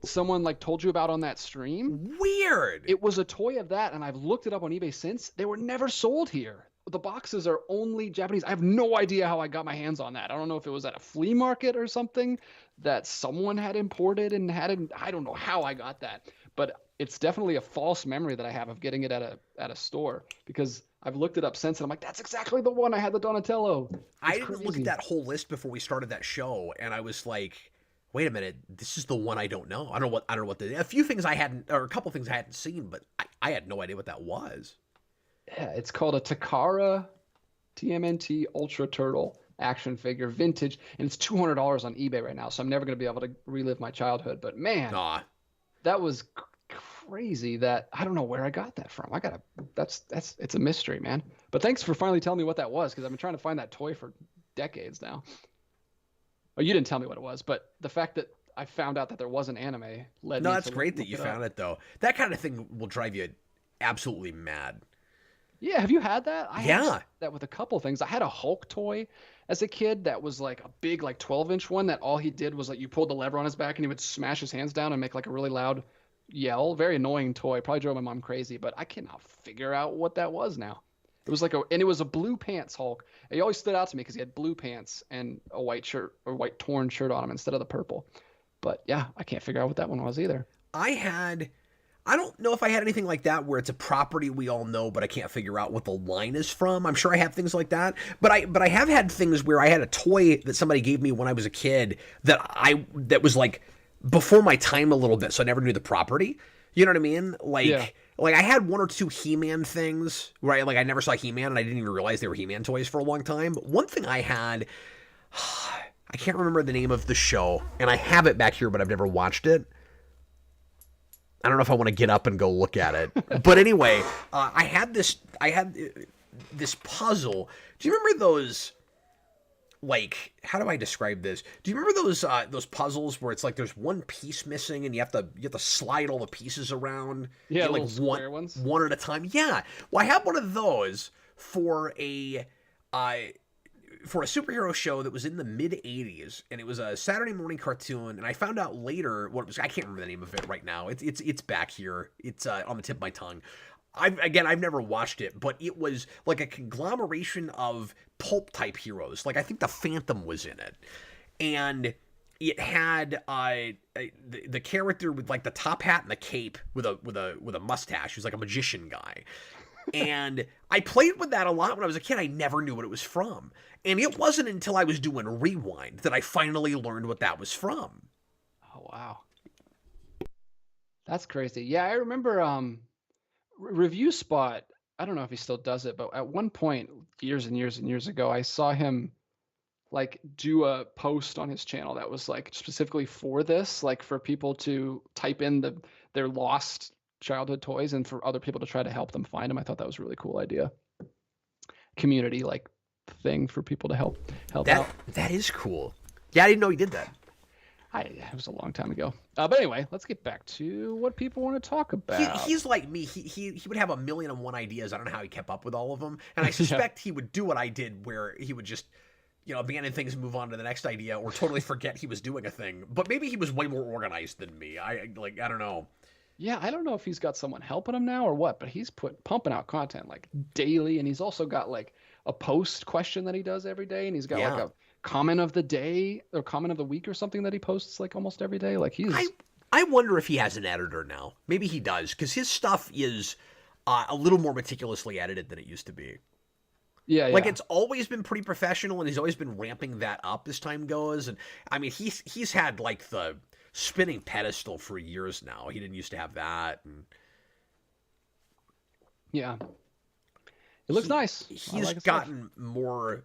someone like told you about on that stream. Weird. It was a toy of that, and I've looked it up on eBay since. They were never sold here. the boxes are only Japanese. I have no idea how I got my hands on that. I don't know if it was at a flea market or something that someone had imported and had it. I don't know how I got that, but it's definitely a false memory that I have of getting it at a store, because I've looked it up since and I'm like, that's exactly the one. I had the Donatello. I didn't look at that whole list before we started that show, and I was like, wait a minute, this is the one I don't know. I don't know what a few things I hadn't, or a couple things I hadn't seen, but I had no idea what that was. Yeah, it's called a Takara TMNT Ultra Turtle action figure, vintage, and it's $200 on eBay right now. So I'm never going to be able to relive my childhood. But man, that was crazy. That I don't know where I got that from. It's a mystery, man. But thanks for finally telling me what that was, because I've been trying to find that toy for decades now. Oh, you didn't tell me what it was, but the fact that I found out that there was an anime led me to. No, that's great that you found it, though. That kind of thing will drive you absolutely mad. Yeah, have you had that? I had that with a couple things. I had a Hulk toy as a kid that was like a big, like 12-inch one that all he did was like you pulled the lever on his back and he would smash his hands down and make like a really loud yell. Very annoying toy. Probably drove my mom crazy, but I cannot figure out what that was now. It was and it was a blue pants Hulk. He always stood out to me because he had blue pants and a white shirt or white torn shirt on him instead of the purple. But yeah, I can't figure out what that one was either. I don't know if I had anything like that where it's a property we all know, but I can't figure out what the line is from. I'm sure I have things like that, but I have had things where I had a toy that somebody gave me when I was a kid that was like before my time a little bit, so I never knew the property. You know what I mean? Like I had one or two He-Man things where I never saw He-Man and I didn't even realize they were He-Man toys for a long time. But one thing I had, I can't remember the name of the show, and I have it back here, but I've never watched it. I don't know if I want to get up and go look at it. But anyway, I had this puzzle. Do you remember those, like, how do I describe this? Do you remember those puzzles where it's like there's one piece missing and you have to slide all the pieces around? Yeah, like square ones. One at a time. Yeah. Well, I had one of those for a superhero show that was in the mid-'80s, and it was a Saturday morning cartoon, and I found out later what it was. I can't remember the name of it right now. It's back here. It's on the tip of my tongue. I've never watched it, but it was like a conglomeration of pulp-type heroes. Like, I think the Phantom was in it. And it had the character with, like, the top hat and the cape with a mustache, who's like a magician guy. And I played with that a lot when I was a kid. I never knew what it was from. And it wasn't until I was doing Rewind that I finally learned what that was from. Oh, wow. That's crazy. Yeah, I remember Review Spot. I don't know if he still does it, but at one point, years and years and years ago, I saw him like do a post on his channel that was like specifically for this, like for people to type in their lost childhood toys and for other people to try to help them find them. I thought that was a really cool idea. Community like thing for people to help out. That is cool. Yeah, I didn't know he did that. It was a long time ago. But anyway, let's get back to what people want to talk about. He's like me. He would have 1,000,001 ideas. I don't know how he kept up with all of them. And I suspect he would do what I did, where he would just, abandon things and move on to the next idea, or totally forget he was doing a thing. But maybe he was way more organized than me. I don't know. Yeah, I don't know if he's got someone helping him now or what, but he's pumping out content like daily, and he's also got like a post question that he does every day, and he's got like a comment of the day or comment of the week or something that he posts like almost every day. Like I wonder if he has an editor now. Maybe he does, because his stuff is a little more meticulously edited than it used to be. Yeah, like it's always been pretty professional, and he's always been ramping that up as time goes. And I mean, he's had like the spinning pedestal for years now. He didn't used to have that. And yeah, it looks nice. He's gotten more.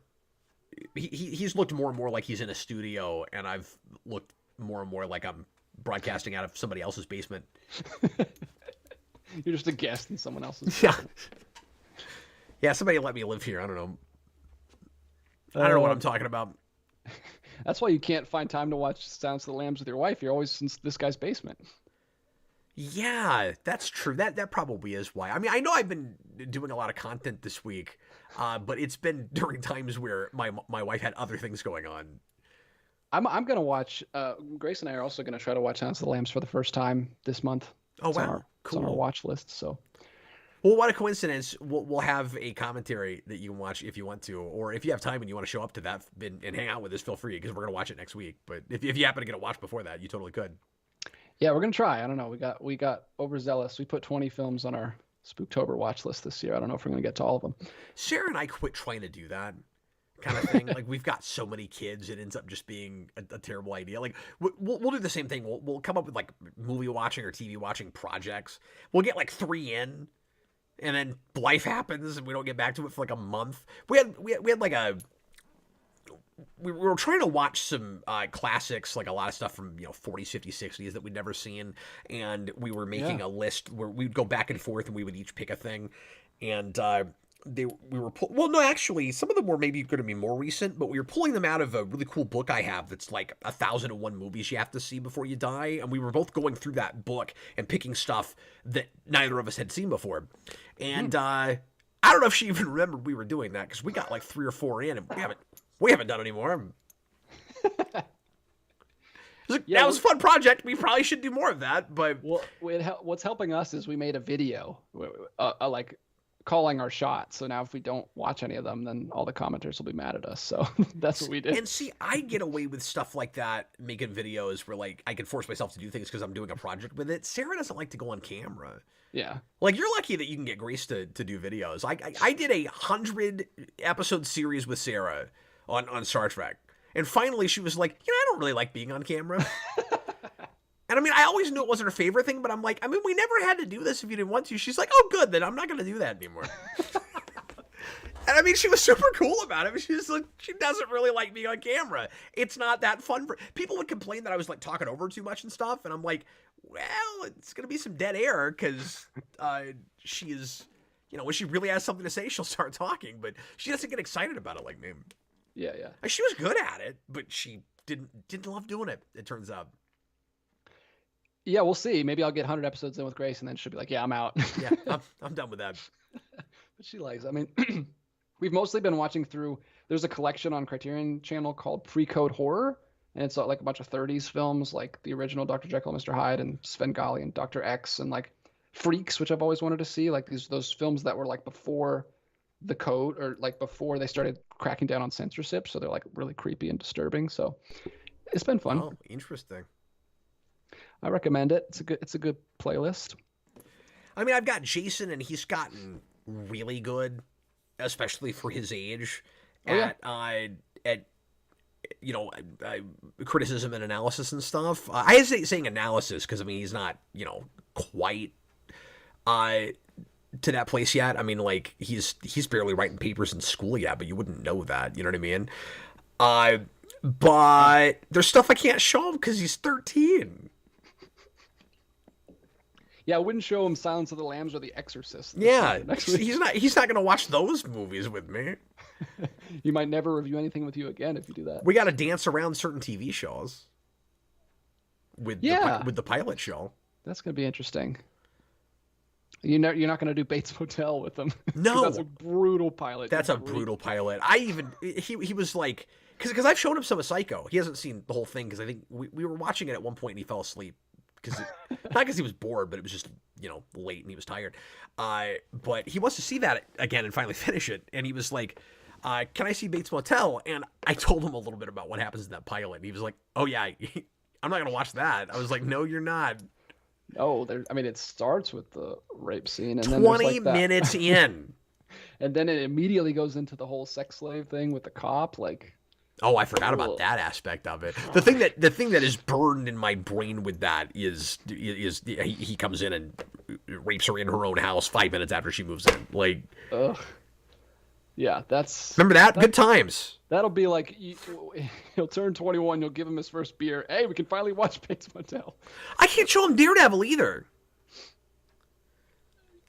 He's looked more and more like he's in a studio, and I've looked more and more like I'm broadcasting out of somebody else's basement. You're just a guest in someone else's. Yeah. Yeah, somebody let me live here. I don't know. I don't know what I'm talking about. That's why you can't find time to watch Silence of the Lambs with your wife. You're always in this guy's basement. Yeah, that's true. That probably is why. I mean, I know I've been doing a lot of content this week, but it's been during times where my wife had other things going on. I'm gonna watch. Grace and I are also gonna try to watch Silence of the Lambs for the first time this month. Oh wow, cool. It's on our watch list. So Well, what a coincidence. We'll have a commentary that you can watch if you want to, or if you have time and you want to show up to that and hang out with us, feel free, because we're going to watch it next week. But if you happen to get it watched before that, you totally could. Yeah, we're going to try. I don't know. We got overzealous. We put 20 films on our Spooktober watch list this year. I don't know if we're going to get to all of them. Sarah and I quit trying to do that kind of thing. Like, we've got so many kids, it ends up just being a terrible idea. Like, we'll do the same thing. We'll come up with like movie watching or TV watching projects. We'll get like 3 in, and then life happens and we don't get back to it for like a month. We had like we were trying to watch some classics, like a lot of stuff from 40s, 50s, 60s that we'd never seen, and we were making a list where we'd go back and forth and we would each pick a thing, and actually some of them were maybe going to be more recent, but we were pulling them out of a really cool book I have that's like 1,001 movies you have to see before you die, and we were both going through that book and picking stuff that neither of us had seen before, and I don't know if she even remembered we were doing that, because we got like 3 or 4 in and we haven't done anymore. That was a fun project. We probably should do more of that. But what's helping us is we made a video, like calling our shots. So now if we don't watch any of them, then all the commenters will be mad at us. So that's what we did. And see, I get away with stuff like that, making videos where like I can force myself to do things because I'm doing a project with it. Sarah doesn't like to go on camera. Yeah. Like, you're lucky that you can get Grace to do videos. I did a 100-episode series with Sarah on Star Trek. And finally she was like, I don't really like being on camera. And I mean, I always knew it wasn't her favorite thing, but I'm like, we never had to do this if you didn't want to. She's like, oh, good, then I'm not going to do that anymore. And I mean, she was super cool about it. She's like, she doesn't really like being on camera. It's not that fun for people would complain that I was like talking over too much and stuff. And I'm like, well, it's going to be some dead air because she is, when she really has something to say, she'll start talking, but she doesn't get excited about it like me. Yeah. Like, she was good at it, but she didn't love doing it, it turns out. Yeah, we'll see. Maybe I'll get 100 episodes in with Grace, and then she'll be like, yeah, I'm out. Yeah, I'm done with that. But she likes, we've mostly been watching through, there's a collection on Criterion Channel called Pre-Code Horror, and it's like a bunch of 30s films, like the original Dr. Jekyll and Mr. Hyde and Svengali and Dr. X, and like Freaks, which I've always wanted to see, like those films that were like before the code, or like before they started cracking down on censorship, so they're like really creepy and disturbing. So it's been fun. Oh, interesting. I recommend it. It's a good playlist. I mean, I've got Jason, and he's gotten really good, especially for his age, at criticism and analysis and stuff. I hesitate saying analysis because he's not quite to that place yet. I mean, like, he's barely writing papers in school yet, but you wouldn't know that. You know what I mean? But there's stuff I can't show him because he's 13. Yeah, I wouldn't show him Silence of the Lambs or The Exorcist. Yeah, he's not going to watch those movies with me. You might never review anything with you again if you do that. We got to dance around certain TV shows with the pilot show. That's going to be interesting. You're not going to do Bates Motel with them. No, that's a brutal pilot. That's a brutal pilot. He was like, because I've shown him some of Psycho. He hasn't seen the whole thing because I think we were watching it at one point and he fell asleep. Not because he was bored, but it was just late and he was tired. But he wants to see that again and finally finish it. And he was like, "Can I see Bates Motel?" And I told him a little bit about what happens in that pilot. And he was like, "Oh yeah, I'm not gonna watch that." I was like, "No, you're not." No, it starts with the rape scene and 20 minutes in, and then it immediately goes into the whole sex slave thing with the cop, like. Oh, I forgot about that aspect of it. The thing that is burned in my brain with that is he comes in and rapes her in her own house 5 minutes after she moves in. Like, ugh. Yeah, that's. Remember that? Good times. That'll be like he'll turn 21. You'll give him his first beer. Hey, we can finally watch Bates Motel. I can't show him Daredevil either.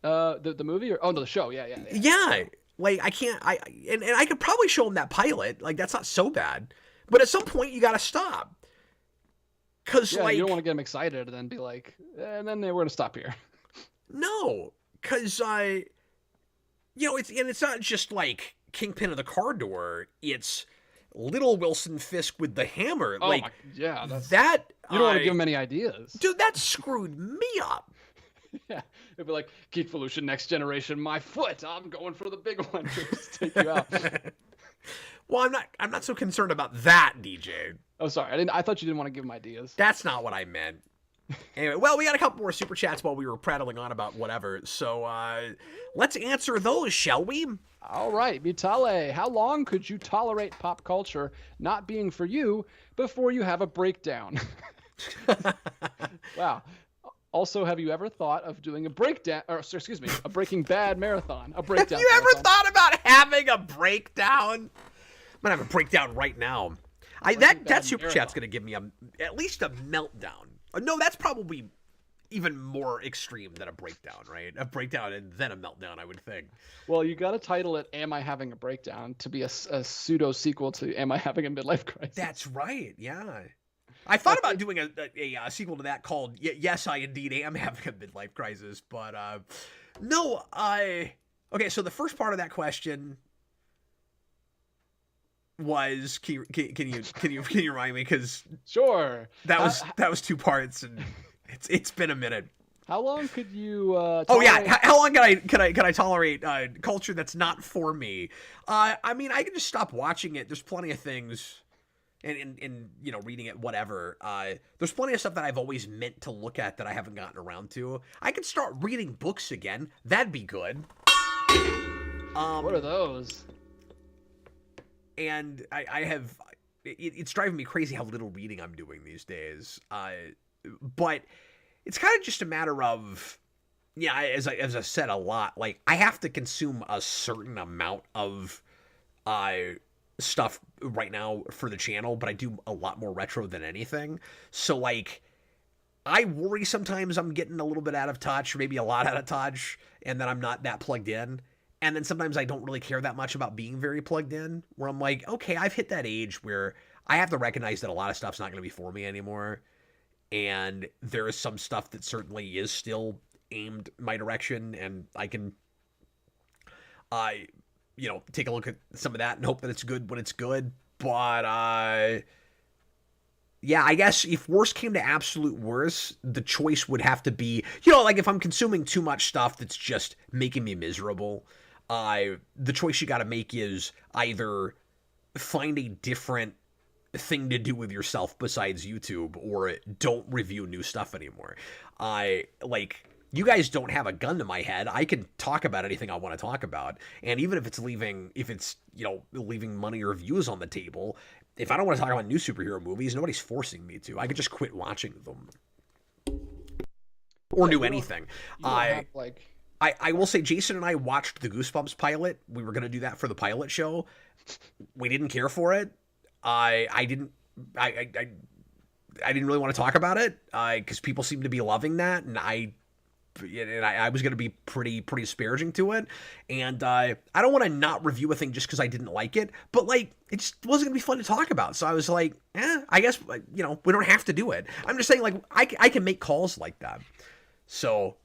The movie or no, the show? Yeah. Yeah. Like, I can't, and I could probably show him that pilot. Like, that's not so bad. But at some point, you got to stop. Because, you don't want to get him excited and then be like, and then we're going to stop here. No. Because, it's not just, like, Kingpin of the Car Door. It's little Wilson Fisk with the hammer. Oh, like, yeah. That. You don't want to give him any ideas. Dude, that screwed me up. Yeah, it'd be like Geek Evolution Next Generation. My foot. I'm going for the big one to just take you out. Well, I'm not so concerned about that, DJ. Oh, sorry. I thought you didn't want to give them ideas. That's not what I meant. Anyway, well, we got a couple more super chats while we were prattling on about whatever. So let's answer those, shall we? All right, Vitale, how long could you tolerate pop culture not being for you before you have a breakdown? Wow. Also, have you ever thought of doing a breakdown, or excuse me, a Breaking Bad marathon? A breakdown. Have you ever marathon? thought about having a breakdown? I'm gonna have a breakdown right now. That super chat's gonna give me at least a meltdown. No, that's probably even more extreme than a breakdown, right? A breakdown and then a meltdown, I would think. Well, you got to title it "Am I Having a Breakdown" to be a pseudo sequel to "Am I Having a Midlife Crisis?" That's right. Yeah. I thought about doing a sequel to that called "Yes, I Indeed Am Having a Midlife Crisis," but no. Okay. So the first part of that question was can you remind me, because sure, that was two parts and it's been a minute. How long could you tolerate... Oh yeah, how long can I tolerate culture that's not for me? I mean, I can just stop watching it. There's plenty of things, and you know, reading it, whatever. There's plenty of stuff that I've always meant to look at that I haven't gotten around to. I could start reading books again. That'd be good. What are those? And I have, it's driving me crazy how little reading I'm doing these days. But it's kind of just a matter of, yeah, as I said a lot, like I have to consume a certain amount of stuff right now for the channel, but I do a lot more retro than anything. So like, I worry sometimes I'm getting a little bit out of touch, maybe a lot out of touch, and then I'm not that plugged in. And then sometimes I don't really care that much about being very plugged in, where I'm like, okay, I've hit that age where I have to recognize that a lot of stuff's not going to be for me anymore. And there is some stuff that certainly is still aimed my direction, and I can, you know, take a look at some of that and hope that it's good when it's good. But, yeah, I guess if worse came to absolute worse, the choice would have to be, you know, like if I'm consuming too much stuff that's just making me miserable, the choice you got to make is either find a different thing to do with yourself besides YouTube, or don't review new stuff anymore. Like, you guys don't have a gun to my head. I can talk about anything I want to talk about. And even if it's leaving money or views on the table, if I don't want to talk about new superhero movies, nobody's forcing me to. I could just quit watching them. Or do anything. I will say Jason and I watched the Goosebumps pilot. We were going to do that for the pilot show. We didn't care for it. I didn't really want to talk about it because people seem to be loving that, and I was going to be pretty disparaging to it, and I don't want to not review a thing just because I didn't like it, but like it just wasn't going to be fun to talk about. So I was like, I guess we don't have to do it. I'm just saying, like I can make calls like that. So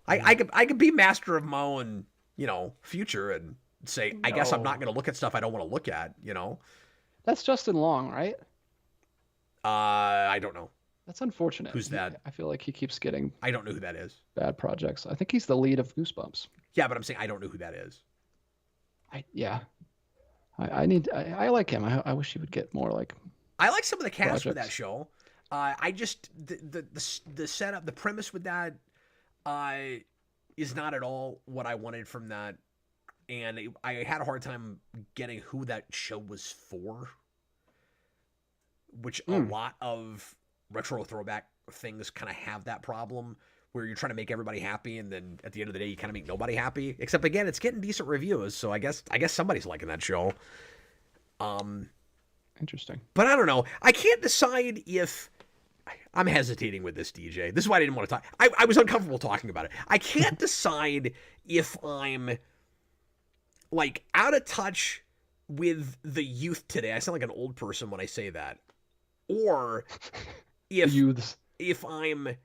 I could be master of my own future and say I guess I'm not going to look at stuff I don't want to look at. That's Justin Long, right? I don't know. That's unfortunate. Who's that? I feel like he keeps getting... I don't know who that is. Bad projects. I think he's the lead of Goosebumps. Yeah, but I'm saying I don't know who that is. I like him. I wish he would get more like... I like some of the cast projects. for that show. I just... The setup, the premise with that is not at all what I wanted from that. And I had a hard time getting who that show was for. Which a lot of retro throwback things kind of have that problem, where you're trying to make everybody happy, and then at the end of the day, you kind of make nobody happy. Except again, it's getting decent reviews, so I guess somebody's liking that show. Interesting. But I don't know. I can't decide if... I'm hesitating with this, DJ. This is why I didn't want to talk. I was uncomfortable talking about it. I can't decide if I'm like out of touch with the youth today. I sound like an old person when I say that. Or if I'm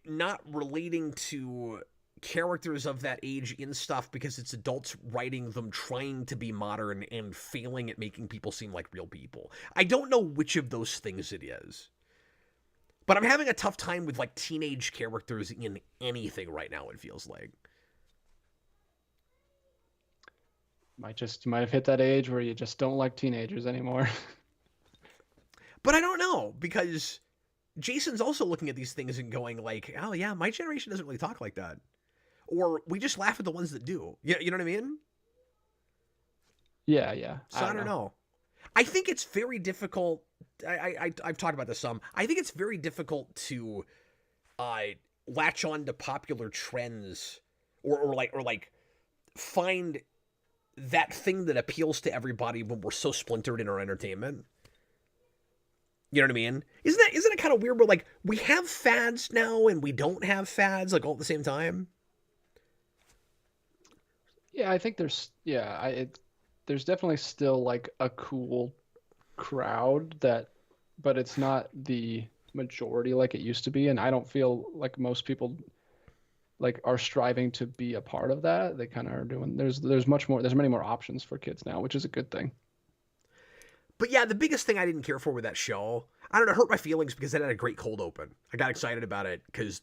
not relating to characters of that age in stuff because it's adults writing them trying to be modern and failing at making people seem like real people. I don't know which of those things it is. But I'm having a tough time with like teenage characters in anything right now, it feels like. You might have hit that age where you just don't like teenagers anymore. But I don't know, because Jason's also looking at these things and going like, oh yeah, my generation doesn't really talk like that. Or we just laugh at the ones that do. You know what I mean? Yeah. So I don't know. I think it's very difficult. I've talked about this some. I think it's very difficult to latch on to popular trends or like find that thing that appeals to everybody when we're so splintered in our entertainment. You know what I mean? Isn't it kind of weird where like we have fads now and we don't have fads like all at the same time? Yeah, I think there's definitely still like a cool crowd but it's not the majority like it used to be, and I don't feel like most people like are striving to be a part of that. They kind of are doing. There's many more options for kids now, which is a good thing. But yeah, the biggest thing I didn't care for with that show, I don't know, it hurt my feelings because it had a great cold open. I got excited about it because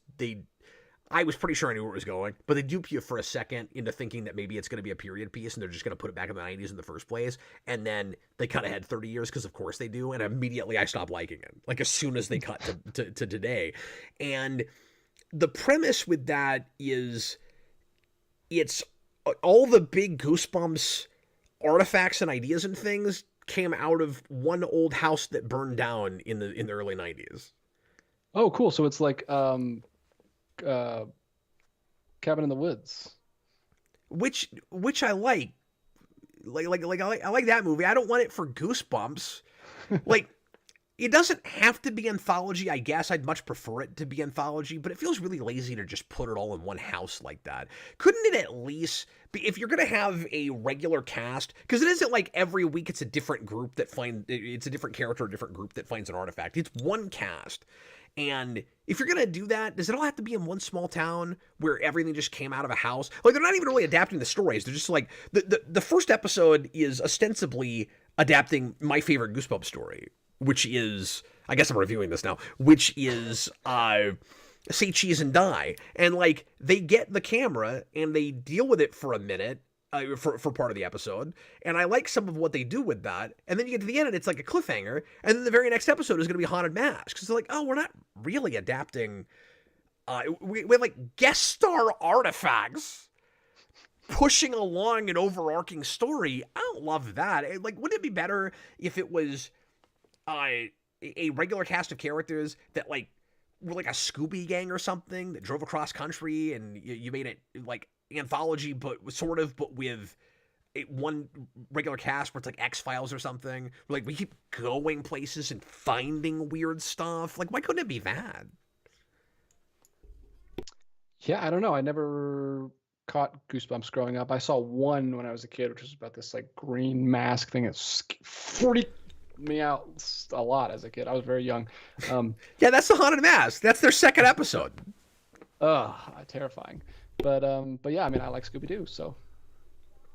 I was pretty sure I knew where it was going, but they dupe you for a second into thinking that maybe it's going to be a period piece and they're just going to put it back in the 90s in the first place. And then they cut ahead 30 years because of course they do. And immediately I stopped liking it, like as soon as they cut to today. And the premise with that is it's all the big Goosebumps artifacts and ideas and things came out of one old house that burned down in the early 90s. Oh, cool. So it's like Cabin in the Woods, which I like I like that movie. I don't want it for Goosebumps. Like, it doesn't have to be anthology. I guess I'd much prefer it to be anthology, but it feels really lazy to just put it all in one house like that. Couldn't it at least be, if you're gonna have a regular cast, because it isn't like every week it's a different group that it's a different character, a different group that finds an artifact. It's one cast. And if you're going to do that, does it all have to be in one small town where everything just came out of a house? Like, they're not even really adapting the stories. They're just like, the first episode is ostensibly adapting my favorite Goosebumps story, which is, I guess I'm reviewing this now, which is Say Cheese and Die. And, like, they get the camera and they deal with it for a minute. For part of the episode, and I like some of what they do with that, and then you get to the end and it's like a cliffhanger, and then the very next episode is going to be Haunted Masks, because they're like, oh, we're not really adapting, we have like guest star artifacts pushing along an overarching story. I don't love that. Like, wouldn't it be better if it was a regular cast of characters that like were like a Scooby gang or something that drove across country, and you made it like anthology, but with one regular cast where it's like X-Files or something. Like, we keep going places and finding weird stuff. Like, why couldn't it be that? Yeah, I don't know. I never caught Goosebumps growing up. I saw one when I was a kid, which was about this like green mask thing that freaked me out a lot as a kid. I was very young. Yeah, that's the Haunted Mask. That's their second episode. Terrifying. But yeah, I mean, I like Scooby-Doo, so.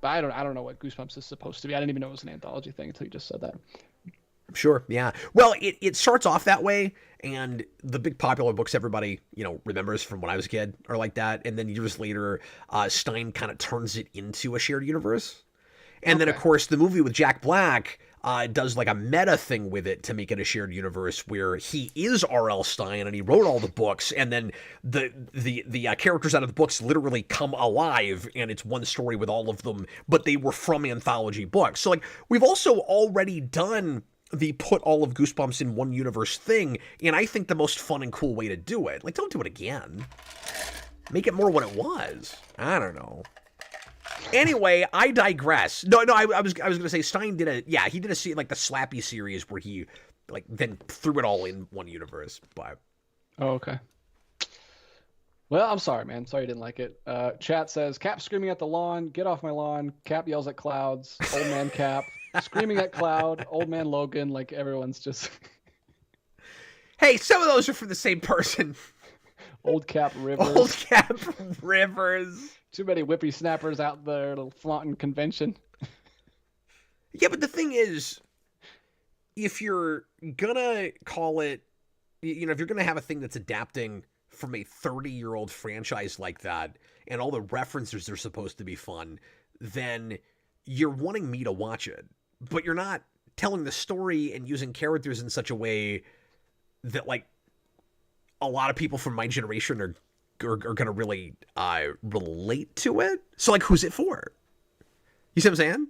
But I don't know what Goosebumps is supposed to be. I didn't even know it was an anthology thing until you just said that. Sure, yeah. Well, it starts off that way, and the big popular books everybody, remembers from when I was a kid are like that, and then years later, Stein kind of turns it into a shared universe. And then, of course, the movie with Jack Black does like a meta thing with it to make it a shared universe where he is R.L. Stein and he wrote all the books, and then the characters out of the books literally come alive, and it's one story with all of them, but they were from anthology books. So, like, we've also already done the put all of Goosebumps in one universe thing, and I think the most fun and cool way to do it. Like, don't do it again. Make it more what it was. I don't know. Anyway, I digress. No, I was gonna say Stein did a like the Slappy series where he like then threw it all in one universe. But okay. Well, I'm sorry, man. Sorry you didn't like it. Chat says Cap screaming at the lawn. Get off my lawn. Cap yells at clouds. Old man Cap screaming at Cloud. Old man Logan. Like, everyone's just. Hey, some of those are from the same person. Old Cap Rivers. Old Cap Rivers. Too many whippersnappers out there flaunting convention. Yeah, but the thing is, if you're gonna call it if you're going to have a thing that's adapting from a 30-year-old franchise like that, and all the references are supposed to be fun, then you're wanting me to watch it, but you're not telling the story and using characters in such a way that, like, a lot of people from my generation are going to really relate to it. So, like, who's it for? You see what I'm saying?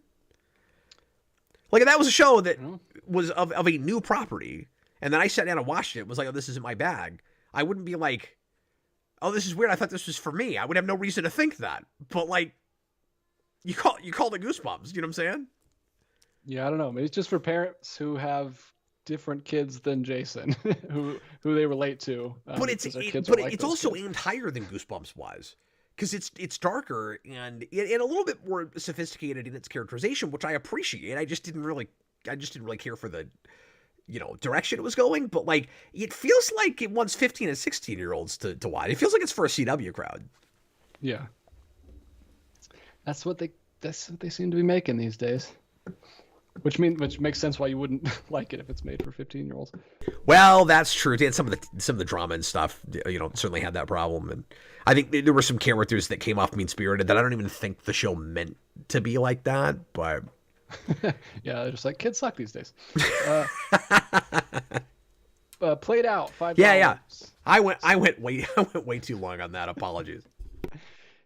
Like, if that was a show that was of a new property, and then I sat down and watched it, was like, oh, this isn't my bag, I wouldn't be like, oh, this is weird, I thought this was for me. I would have no reason to think that. But, like, you call it Goosebumps, you know what I'm saying? Yeah, I don't know. Maybe it's just for parents who have different kids than Jason, who they relate to. But it's also aimed higher than Goosebumps was, because it's darker and a little bit more sophisticated in its characterization, which I appreciate. I just didn't really care for the direction it was going. But, like, it feels like it wants 15 and 16-year-olds to watch. It feels like it's for a CW crowd. Yeah, that's what they seem to be making these days. Which makes sense why you wouldn't like it if it's made for 15-year-olds. Well, that's true. And some of the drama and stuff, certainly had that problem. And I think there were some characters that came off mean-spirited that I don't even think the show meant to be like that. But yeah, they're just like, kids suck these days. Played out $5. Yeah. I went way too long on that. Apologies.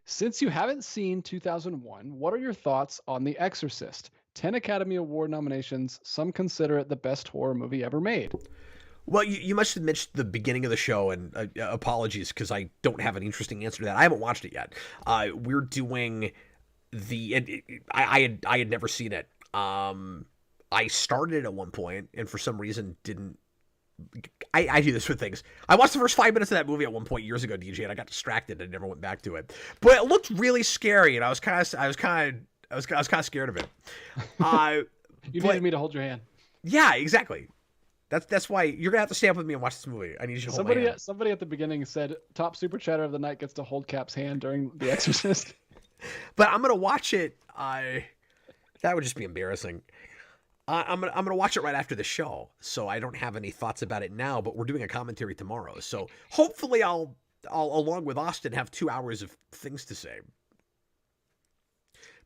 Since you haven't seen 2001, what are your thoughts on The Exorcist? 10 Academy Award nominations. Some consider it the best horror movie ever made. Well, you must have missed the beginning of the show, and apologies because I don't have an interesting answer to that. I haven't watched it yet. We're doing I had never seen it. I started at one point, and for some reason didn't. I do this with things. I watched the first 5 minutes of that movie at one point years ago, DJ, and I got distracted and never went back to it. But it looked really scary, and I was kind of scared of it. You needed me to hold your hand. Yeah, exactly. That's why you're gonna have to stay up with me and watch this movie. I need you to hold my hand. Somebody at the beginning said top super chatter of the night gets to hold Cap's hand during The Exorcist. But I'm gonna watch it. That would just be embarrassing. I'm gonna watch it right after the show, so I don't have any thoughts about it now. But we're doing a commentary tomorrow, so hopefully I'll along with Austin have 2 hours of things to say.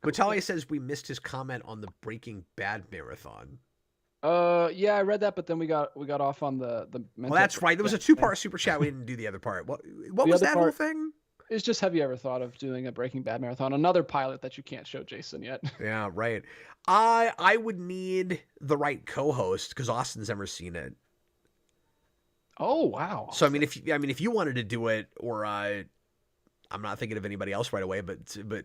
Batalia says we missed his comment on the Breaking Bad marathon. Yeah, I read that, but then we got off on the. Well, that's right. There was a 2-part super chat. We didn't do the other part. What was that whole thing? It's just, have you ever thought of doing a Breaking Bad marathon? Another pilot that you can't show Jason yet. Yeah, right. I would need the right co-host because Austin's never seen it. Oh wow! So I mean, if you wanted to do it, or I'm not thinking of anybody else right away, but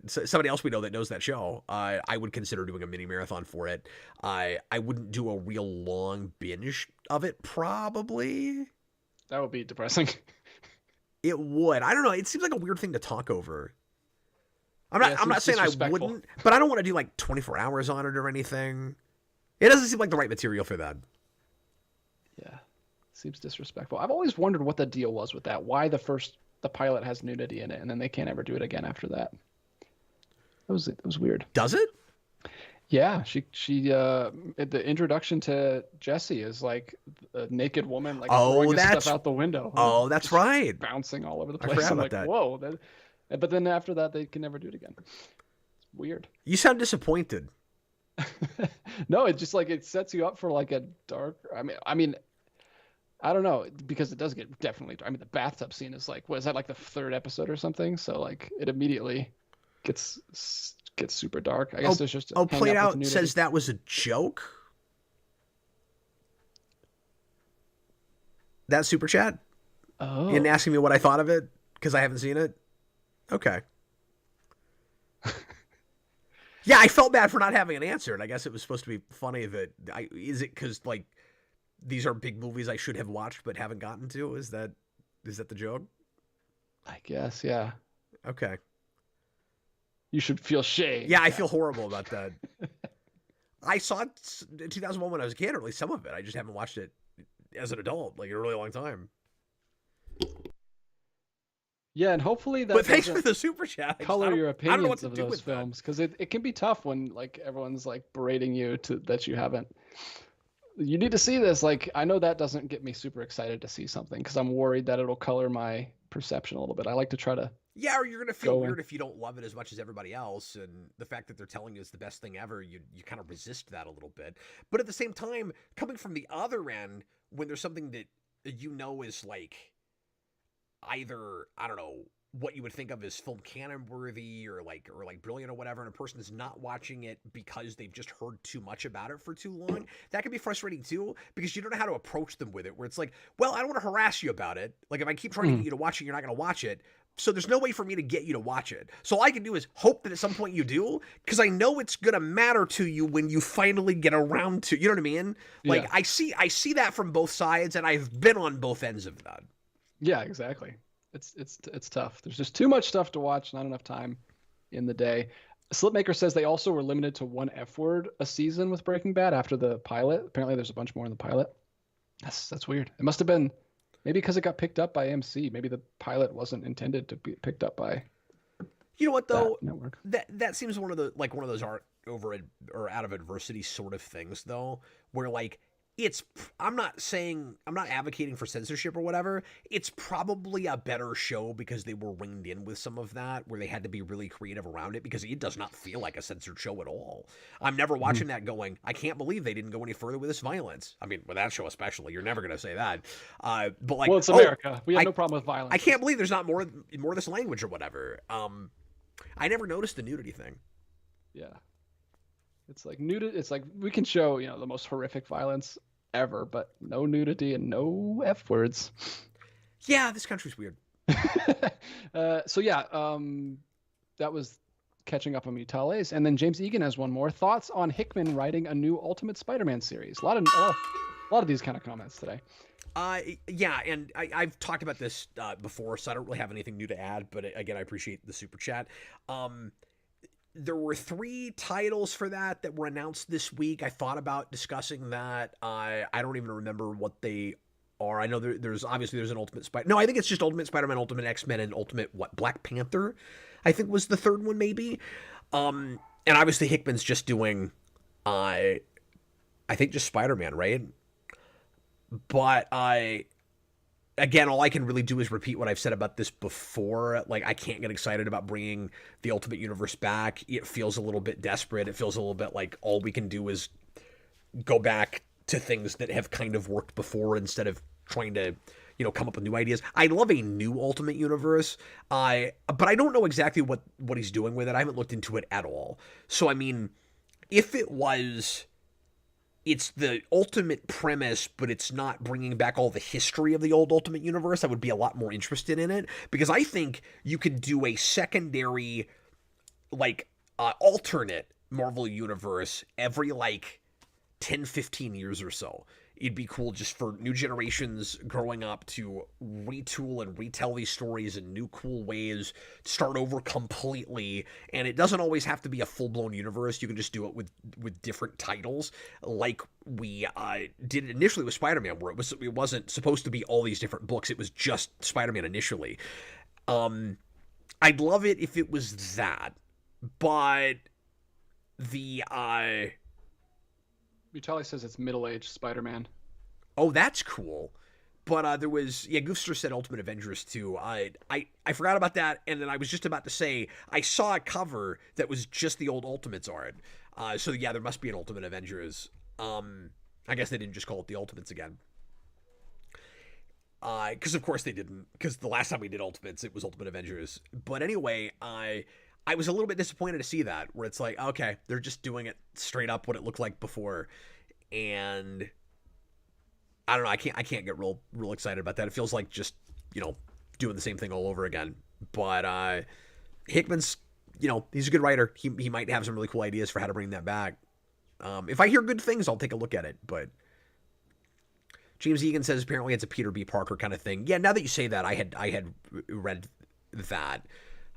somebody else we know that knows that show, I would consider doing a mini marathon for it. I wouldn't do a real long binge of it, probably. That would be depressing. It would. I don't know. It seems like a weird thing to talk over. I'm not saying I wouldn't, but I don't want to do like 24 hours on it or anything. It doesn't seem like the right material for that. Yeah, seems disrespectful. I've always wondered what the deal was with that. Why the pilot has nudity in it, and then they can't ever do it again after that. It was weird. Does it? Yeah, she the introduction to Jesse is like a naked woman like throwing stuff out the window. Oh, that's right. Bouncing all over the place. I forgot I'm about like, that. Whoa. But then after that, they can never do it again. It's weird. You sound disappointed. No, it's just like it sets you up for like a dark. I mean, I don't know, because it does get definitely. I mean, the bathtub scene is like, what is that, like the 3rd episode or something? So like it immediately gets super dark. I guess there's just. Played Out says that was a joke. That super chat. Oh. And asking me what I thought of it because I haven't seen it. Okay. Yeah, I felt bad for not having an answer, and I guess it was supposed to be funny that is it because like these are big movies I should have watched but haven't gotten to? Is that the joke? I guess, yeah. Okay. You should feel shame. Yeah, I feel horrible about that. I saw it in 2001 when I was a kid, or at least some of it. I just haven't watched it as an adult, like in a really long time. Yeah, and hopefully that. But thanks for the super chat. Color your opinions of those films, because it can be tough when like everyone's like berating you that you haven't You need to see this. Like, I know that doesn't get me super excited to see something because I'm worried that it'll color my perception a little bit. I like to try to Yeah, or you're gonna feel go in. weird if you don't love it as much as everybody else, and the fact that they're telling you it's the best thing ever, you kind of resist that a little bit. But at the same time, coming from the other end, when there's something that is like either, I don't know, what you would think of as film canon worthy or like brilliant or whatever, and a person is not watching it because they've just heard too much about it for too long, that can be frustrating too, because you don't know how to approach them with it, where it's like, well, I don't want to harass you about it. Like, if I keep trying to get you to watch it, you're not going to watch it. So there's no way for me to get you to watch it. So all I can do is hope that at some point you do, because I know it's going to matter to you when you finally get around to, you know what I mean? Like, Yeah. I see that from both sides, and I've been on both ends of that. Yeah, exactly. It's tough. There's just too much stuff to watch, not enough time in the day. Slipmaker says they also were limited to one F word a season with Breaking Bad after the pilot. Apparently, there's a bunch more in the pilot. That's weird. It must have been maybe because it got picked up by AMC. Maybe the pilot wasn't intended to be picked up by You know what though? that network. That seems one of those art over or out of adversity sort of things though, where like I'm not advocating for censorship or whatever. It's probably a better show because they were ringed in with some of that, where they had to be really creative around it, because it does not feel like a censored show at all. I'm never watching that going, I can't believe they didn't go any further with this violence. I mean, with that show especially, you're never going to say that. But like, Well, it's America. We have no problem with violence. I can't believe there's not more of this language or whatever. I never noticed the nudity thing. Yeah. It's like nudity. It's like we can show, the most horrific violence ever, but no nudity and no F words. Yeah, this country's weird. So yeah, that was catching up on Mutales, and then James Egan has one more. Thoughts on Hickman writing a new Ultimate Spider-Man series? A lot of these kind of comments today. Yeah, and I've talked about this before, so I don't really have anything new to add. But again, I appreciate the super chat. There were 3 titles for that were announced this week. I thought about discussing that. I don't even remember what they are. I know there's an Ultimate Spider. No, I think it's just Ultimate Spider-Man, Ultimate X-Men, and Ultimate Black Panther, I think was the third one maybe. And obviously Hickman's just doing, I think just Spider-Man, right? But again, all I can really do is repeat what I've said about this before. Like, I can't get excited about bringing the Ultimate Universe back. It feels a little bit desperate. It feels a little bit like all we can do is go back to things that have kind of worked before instead of trying to, come up with new ideas. I love a new Ultimate Universe, but I don't know exactly what he's doing with it. I haven't looked into it at all. So, I mean, if it's the ultimate premise, but it's not bringing back all the history of the old Ultimate Universe, I would be a lot more interested in it, because I think you could do a secondary, alternate Marvel Universe every, 10, 15 years or so. It'd be cool just for new generations growing up to retool and retell these stories in new cool ways, start over completely. And it doesn't always have to be a full-blown universe. You can just do it with different titles, like we did initially with Spider-Man, where it wasn't supposed to be all these different books. It was just Spider-Man initially. I'd love it if it was that, but the Mutali says it's middle-aged Spider-Man. Oh, that's cool. But there was, Goofster said Ultimate Avengers too. I forgot about that, and then I was just about to say I saw a cover that was just the old Ultimates art. So yeah, there must be an Ultimate Avengers. I guess they didn't just call it the Ultimates again. Because of course they didn't. Because the last time we did Ultimates, it was Ultimate Avengers. But anyway, I was a little bit disappointed to see that, where it's like, okay, they're just doing it straight up what it looked like before, and I don't know. I can't get real excited about that. It feels like just doing the same thing all over again. But Hickman's he's a good writer. He might have some really cool ideas for how to bring that back. If I hear good things, I'll take a look at it. But James Egan says apparently it's a Peter B. Parker kind of thing. Yeah, now that you say that, I had read that.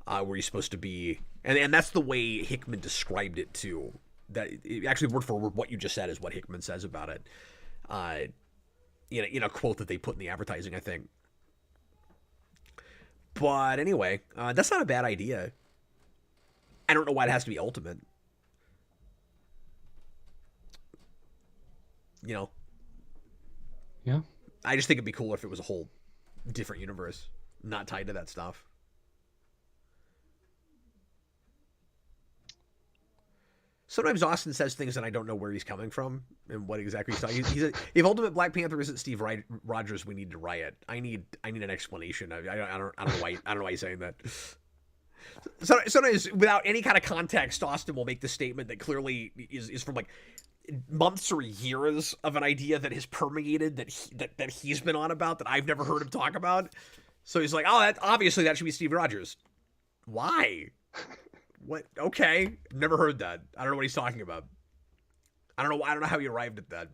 Where he's supposed to be, and that's the way Hickman described it too. That actually, word for word, what you just said is what Hickman says about it. In a quote that they put in the advertising, I think. But anyway, that's not a bad idea. I don't know why it has to be Ultimate. Yeah. I just think it'd be cool if it was a whole different universe, not tied to that stuff. Sometimes Austin says things and I don't know where he's coming from and what exactly he's talking. He's if Ultimate Black Panther isn't Steve Rogers, we need to riot. I need an explanation. I don't know why he's saying that. So sometimes without any kind of context, Austin will make the statement that clearly is from like months or years of an idea that has permeated that he's been on about that I've never heard him talk about. So he's like, oh, that should be Steve Rogers. Why? What? Okay, never heard that. I don't know what he's talking about. I don't know how he arrived at that.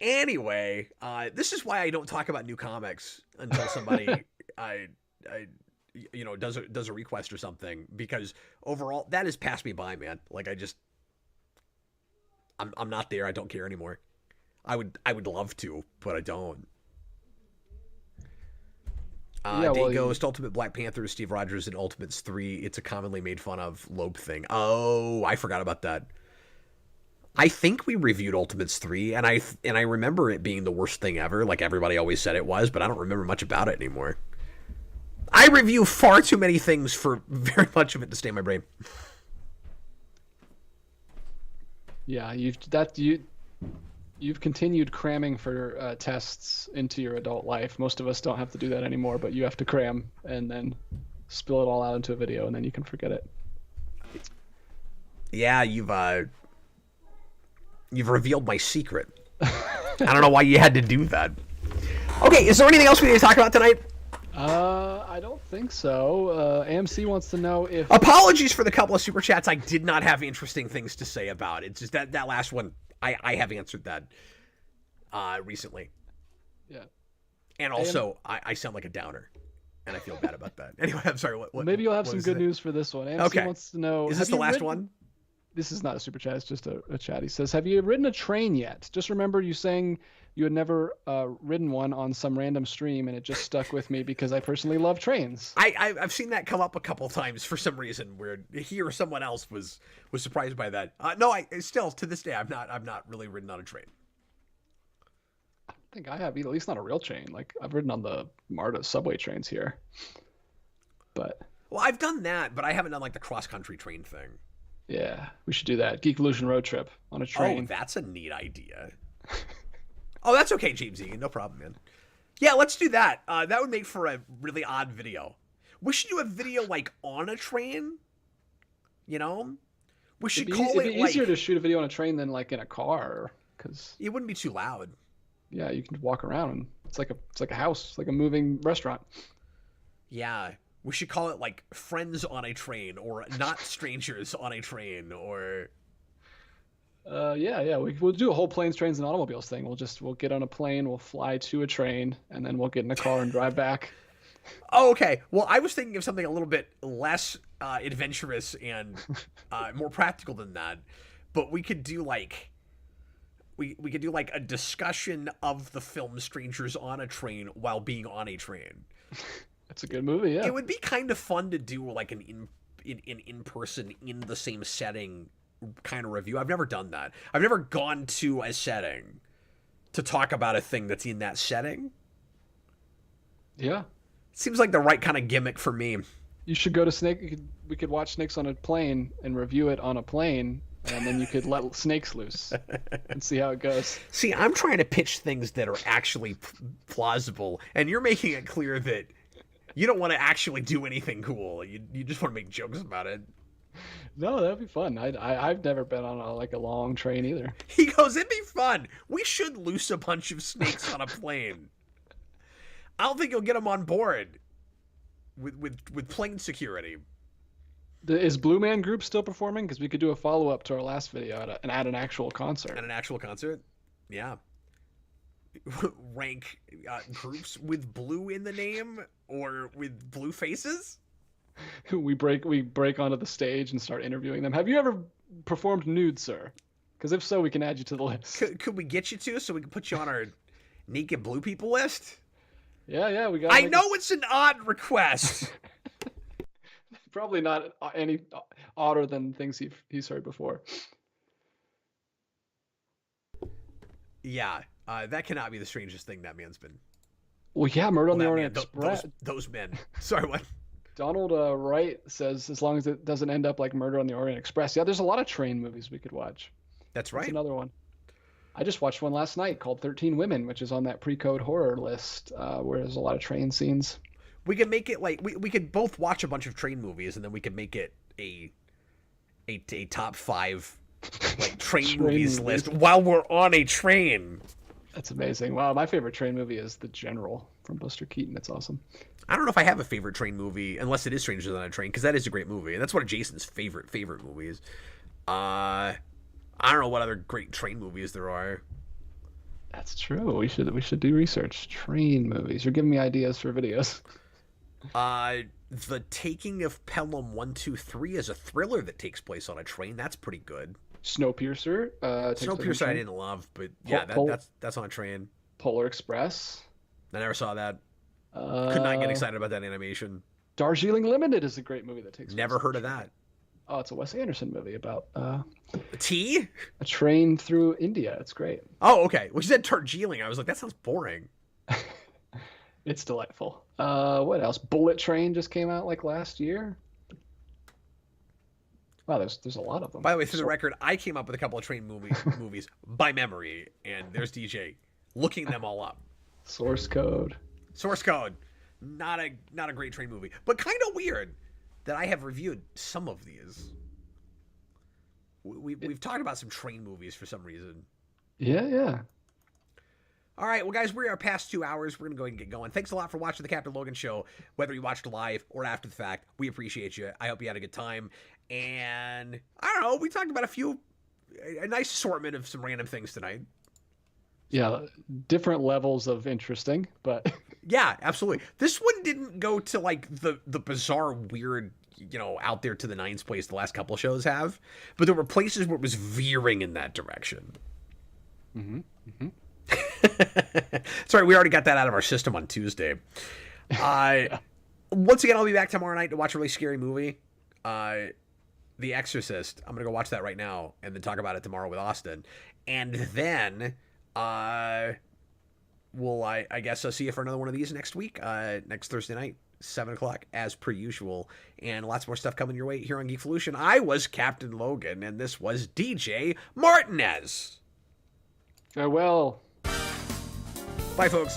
Anyway, this is why I don't talk about new comics until somebody does a request or something, because overall that has passed me by, man. Like I'm not there. I don't care anymore. I would love to, but I don't. Ghost, Ultimate Black Panther, Steve Rogers, and Ultimates 3. It's a commonly made fun of Loeb thing. Oh, I forgot about that. I think we reviewed Ultimates 3, and I remember it being the worst thing ever, like everybody always said it was, but I don't remember much about it anymore. I review far too many things for very much of it to stay in my brain. Yeah, You've continued cramming for tests into your adult life. Most of us don't have to do that anymore, but you have to cram and then spill it all out into a video, and then you can forget it. Yeah, you've revealed my secret. I don't know why you had to do that. Okay, is there anything else we need to talk about tonight? I don't think so. AMC wants to know if... Apologies for the couple of super chats I did not have interesting things to say about. It's just that last one, I have answered that recently. Yeah. And also, I sound like a downer, and I feel bad about that. Anyway, I'm sorry. What maybe you'll have some good news for this one. AMC wants to know... Is this the last one? This is not a super chat. It's just a chat. He says, have you ridden a train yet? Just remember you saying you had never ridden one on some random stream, and it just stuck with me because I personally love trains. I've seen that come up a couple times for some reason, where he or someone else was surprised by that. No, I still to this day I've not really ridden on a train. I don't think I have either, at least not a real train. Like I've ridden on the MARTA subway trains here. But well, I've done that, but I haven't done like the cross country train thing. Yeah, we should do that. Geek Illusion road trip on a train. Oh, that's a neat idea. Oh, that's okay, James Egan. No problem, man. Yeah, let's do that. That would make for a really odd video. We should do a video, like, on a train. You know? We should call it, it'd be easier to shoot a video on a train than, like, in a car. Because it wouldn't be too loud. Yeah, you can walk around. And it's like a house. It's like a moving restaurant. Yeah. We should call it, like, Friends on a Train, or Not Strangers on a Train, or... Yeah. We'll do a whole planes, trains, and automobiles thing. We'll get on a plane, we'll fly to a train, and then we'll get in a car and drive back. Oh, okay. Well, I was thinking of something a little bit less adventurous and more practical than that. But we could do like we could do like a discussion of the film Strangers on a Train while being on a train. That's a good movie, yeah. It would be kind of fun to do like an in-person, in the same setting kind of review. I've never done that. I've never gone to a setting to talk about a thing that's in that setting. Yeah. Seems like the right kind of gimmick for me. You should go to Snake. We could watch Snakes on a Plane and review it on a plane, and then you could let snakes loose and see how it goes. See, I'm trying to pitch things that are actually plausible, and you're making it clear that you don't want to actually do anything cool. You just want to make jokes about it. No, that'd be fun. I've never been on a long train either. He goes, it'd be fun. We should loose a bunch of snakes on a plane. I don't think you'll get them on board with plane security. Is Blue Man Group still performing? Because we could do a follow-up to our last video at an actual concert. At an actual concert? Yeah. Rank groups with blue in the name or with blue faces? We break onto the stage and start interviewing them. Have you ever performed nude, sir? Because if so, we can add you to the list. Could we get you to, so we can put you on our naked blue people list? Yeah, we got. I know it's an odd request. Probably not any odder than things he's heard before. Yeah, that cannot be the strangest thing that man's been. Well, yeah, Murder on the That Orient man, Express. those men. Sorry, what? Donald Wright says, as long as it doesn't end up like Murder on the Orient Express. Yeah, there's a lot of train movies we could watch. That's That's right. another one. I just watched one last night called 13 Women, which is on that pre-code horror list, where there's a lot of train scenes. We could make it like we could both watch a bunch of train movies, and then we could make it a top 5 like train movies list while we're on a train. That's amazing. Wow, my favorite train movie is The General from Buster Keaton. It's awesome. I don't know if I have a favorite train movie, unless it is Strangers on a Train, because that is a great movie, and that's one of Jason's favorite movies. I don't know what other great train movies there are. That's true. We should do research. Train movies. You're giving me ideas for videos. The Taking of Pelham 123 is a thriller that takes place on a train. That's pretty good. Snowpiercer. Snowpiercer I didn't love, but yeah, that's on a train. Polar Express. I never saw that. Could not get excited about that animation. Darjeeling Limited is a great movie that takes. Never heard of that. Oh, it's a Wes Anderson movie about tea? A train through India. It's great. Oh, okay. Well, you said Darjeeling. I was like, that sounds boring. It's delightful. What else? Bullet Train just came out like last year. Wow, there's a lot of them. By the way, for the record, I came up with a couple of train movies by memory, and there's DJ looking them all up. Source Code. Source Code. Not a great train movie, but kind of weird that I have reviewed some of these. We've talked about some train movies for some reason. Yeah. All right, well, guys, we are past 2 hours. We're going to go ahead and get going. Thanks a lot for watching the Captain Logan Show, whether you watched live or after the fact. We appreciate you. I hope you had a good time. And, I don't know, we talked about a nice assortment of some random things tonight. Yeah, different levels of interesting, but... Yeah, absolutely. This one didn't go to, like, the bizarre, weird, out there to the nines place the last couple shows have. But there were places where it was veering in that direction. Mm-hmm. Sorry, we already got that out of our system on Tuesday. Once again, I'll be back tomorrow night to watch a really scary movie. The Exorcist. I'm going to go watch that right now and then talk about it tomorrow with Austin. And then... we'll, I guess, I'll see you for another one of these next week, next Thursday night, 7 o'clock, as per usual, and lots more stuff coming your way here on Geekvolution. I was Captain Logan, and this was DJ Martinez. Farewell. Bye, folks.